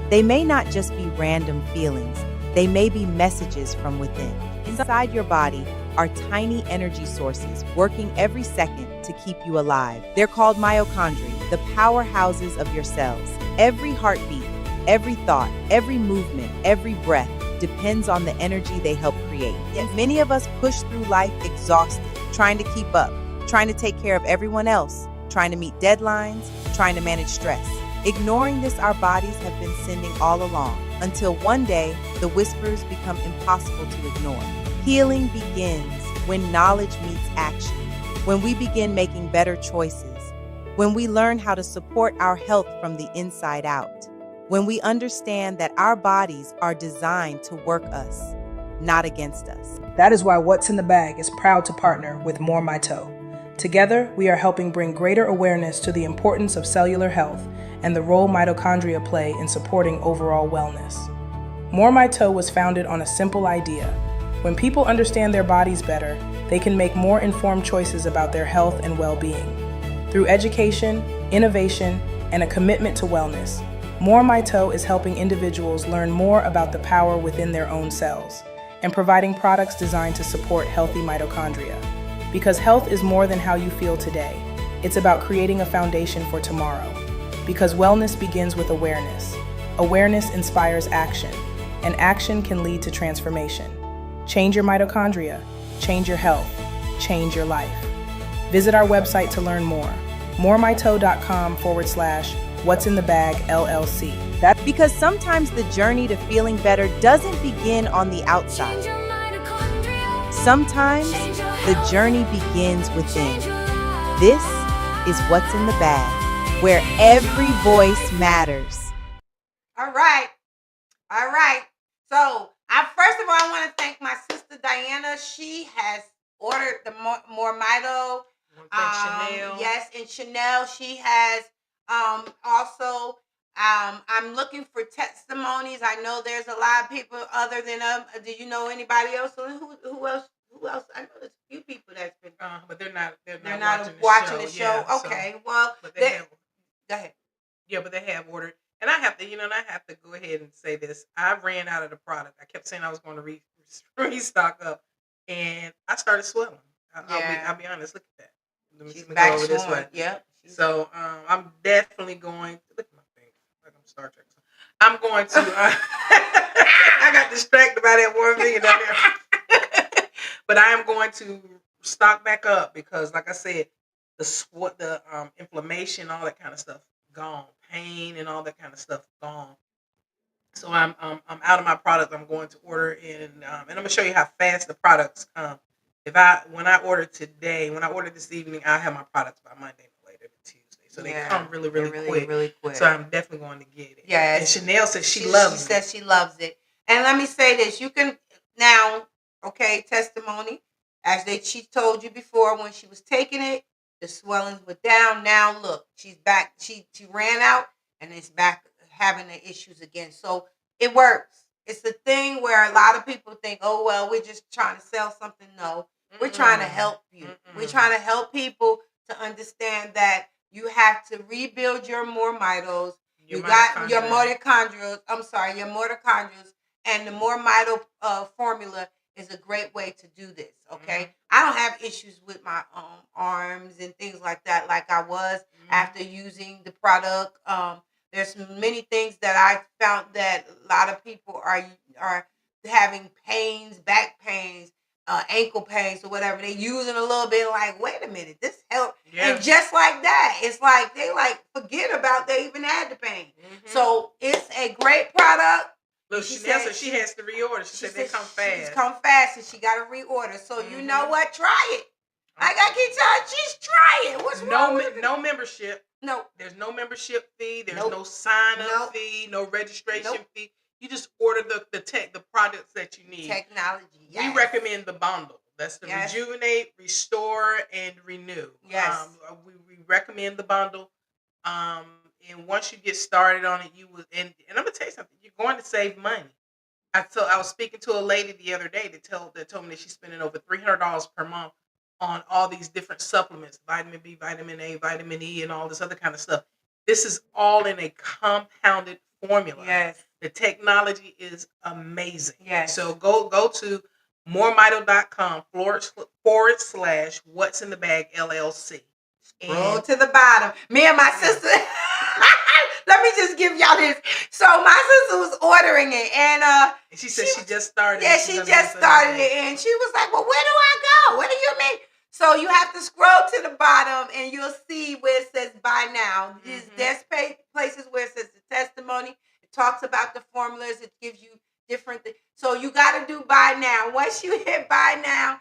They may not just be random feelings. They may be messages from within. Inside your body are tiny energy sources working every second to keep you alive. They're called mitochondria, the powerhouses of your cells. Every heartbeat, every thought, every movement, every breath depends on the energy they help create. Yet many of us push through life exhausted, trying to keep up, trying to take care of everyone else, trying to meet deadlines, trying to manage stress. Ignoring this, our bodies have been sending all along, until one day, the whispers become impossible to ignore. Healing begins when knowledge meets action, when we begin making better choices, when we learn how to support our health from the inside out, when we understand that our bodies are designed to work us, not against us. That is why What's in the Bag is proud to partner with More My Toe. Together, we are helping bring greater awareness to the importance of cellular health and the role mitochondria play in supporting overall wellness. More My Toe was founded on a simple idea. When people understand their bodies better, they can make more informed choices about their health and well-being. Through education, innovation, and a commitment to wellness, More My Toe is helping individuals learn more about the power within their own cells and providing products designed to support healthy mitochondria. Because health is more than how you feel today. It's about creating a foundation for tomorrow. Because wellness begins with awareness. Awareness inspires action, and action can lead to transformation. Change your mitochondria, change your health, change your life. Visit our website to learn more. moremytoe.com/What's in the Bag LLC. That's because sometimes the journey to feeling better doesn't begin on the outside. Sometimes the journey begins within. This is What's in the Bag, where every voice matters. All right. So, first of all, I want to thank my sister Diana. She has ordered the More Mito. Chanel. Yes, and Chanel. She has also. I'm looking for testimonies. I know there's a lot of people other than do you know anybody else? Who else? I know there's a few people that's been, but they're not watching the show. Yeah, okay, so, well, but go ahead. Yeah, but they have ordered, and I have to, go ahead and say this. I ran out of the product. I kept saying I was going to restock up, and I started swelling. I'll be honest. Look at that. Let me go over this way. Yep. So I'm definitely going. Look at my finger, like I'm Star Trek. I'm going to. I got distracted by that one thing down there. But I am going to stock back up because, like I said, the inflammation, all that kind of stuff, gone. Pain and all that kind of stuff, gone. So I'm out of my product. I'm going to order and I'm gonna show you how fast the products come. When I order this evening, I'll have my products by Monday, no later than Tuesday. So they come really quick. Really quick. So I'm definitely going to get it. Yeah. And Chanel says she loves it. She says she loves it. And let me say this: you can now. Okay, testimony. She told you before when she was taking it, the swellings were down. Now look, she's back. She ran out and it's back having the issues again. So it works. It's the thing where a lot of people think, oh, well, we're just trying to sell something. No, we're trying to help you. We're trying to help people to understand that you have to rebuild your more mitals. You got your mitochondria. Your mitochondria, and the more mito formula is a great way to do this, okay? I don't have issues with my arms and things like that like I was after using the product. There's many things that I found that a lot of people are having pains, back pains, ankle pains or whatever. They're using a little bit like, wait a minute, this helped. Yeah. And just like that, it's like they forget about they even had the pain. So it's a great product. Look, Chanel said she has to reorder. She said they come fast. She's come fast and she got to reorder. So you know what? Try it. I got to keep telling she's trying. What's wrong with it? No membership. No. There's no membership fee. There's Nope. no sign-up Nope. fee. No registration Nope. fee. You just order the products that you need. Technology. Yes. We recommend the bundle. That's the Yes. Rejuvenate, Restore, and Renew. Yes. We recommend the bundle. And once you get started on it, you will. And I'm gonna tell you something. You're going to save money. I was speaking to a lady the other day that told me that she's spending over $300 per month on all these different supplements, vitamin B, vitamin A, vitamin E, and all this other kind of stuff. This is all in a compounded formula. Yes. The technology is amazing. Yes. So go to moremito.com/what's in the bag LLC. Scroll to the bottom. Me and my sister. Let me just give y'all this. So my sister was ordering it, and she said she just started. Yeah, she just started it, and she was like, "Well, where do I go? What do you mean?" So you have to scroll to the bottom, and you'll see where it says "Buy Now." There's places where it says the testimony. It talks about the formulas. It gives you different things. So you got to do "Buy Now." Once you hit "Buy Now,"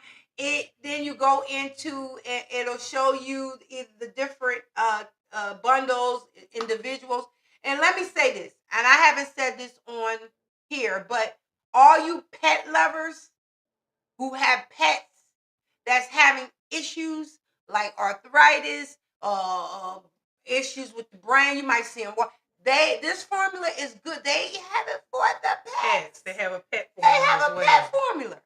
then you go into, and it'll show you the different bundles, individuals. And let me say this, and I haven't said this on here, but all you pet lovers who have pets that's having issues like arthritis, issues with the brain, you might see them. This formula is good. They have it for the pets. They have a pet formula. They have a pet formula.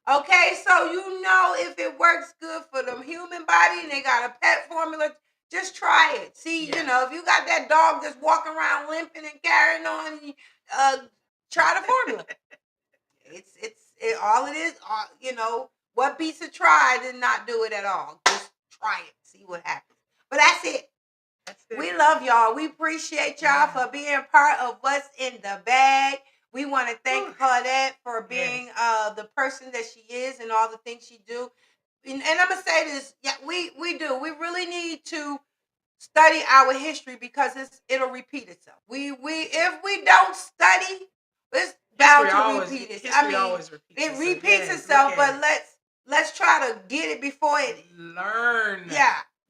Okay, so you know if it works good for the human body and they got a pet formula, just try it. See, you know, if you got that dog that's walking around limping and carrying on, try the formula. All it is, you know, what beats a try did not do it at all. Just try it, see what happens. But that's it. We love y'all. We appreciate y'all for being part of What's in the Bag. We want to thank Claudette for being the person that she is and all the things she do. And I'm gonna say this, yeah, we do. We really need to study our history because it'll repeat itself. If we don't study, it's bound to repeat itself. I mean, it repeats itself, but let's try to get it before it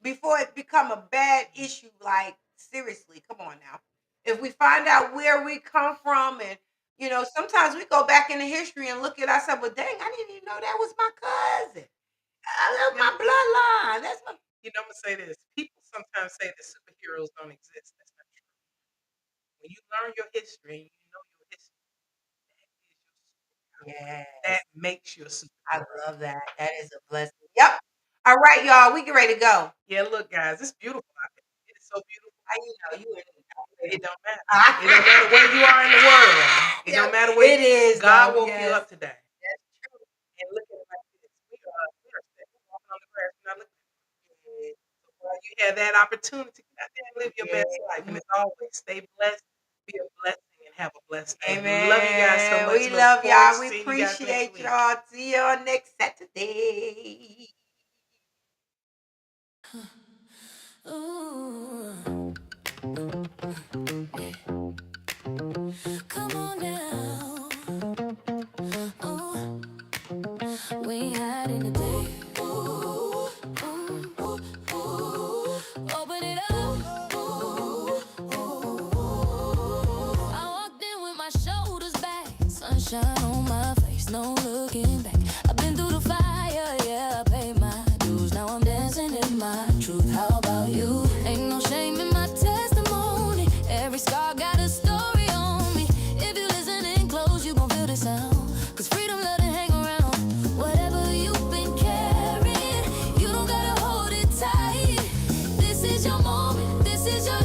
before it become a bad issue. Like seriously, come on now. If we find out where we come from, and you know, sometimes we go back into history and look at ourselves, but dang, I didn't even know that was my cousin. That's my bloodline. That's my. You know, I'm gonna say this. People sometimes say that superheroes don't exist. That's not true. When you learn your history, you know your history. That makes you a superhero. I love that. That is a blessing. Yep. All right, y'all. We get ready to go. Yeah, look, guys, it's beautiful out there. It's so beautiful. It don't matter. It don't matter where you are in the world. It don't matter where it is. God woke you up today. That's true. And look at it like this. We are walking on the grass. We're not looking at it. So while you have that opportunity, get out there and live your best life. And as always, stay blessed, be a blessing, and have a blessed day. Amen. We love you guys so much. We love y'all. We appreciate y'all. See y'all next Saturday. Ooh. Come on now. Oh, we ain't hiding today. Ooh, ooh, ooh, ooh. Open it up. Ooh, ooh, ooh. I walked in with my shoulders back, sunshine on my face, no looking back. I've been through the fire, yeah, I paid my dues. Now I'm dancing in my truth. How about you? Ain't no shame in my testimony. Every scar got a story on me. If you listening close, you gon' feel the sound. Cause freedom love to hang around. Whatever you've been carrying, you don't gotta hold it tight. This is your moment, this is your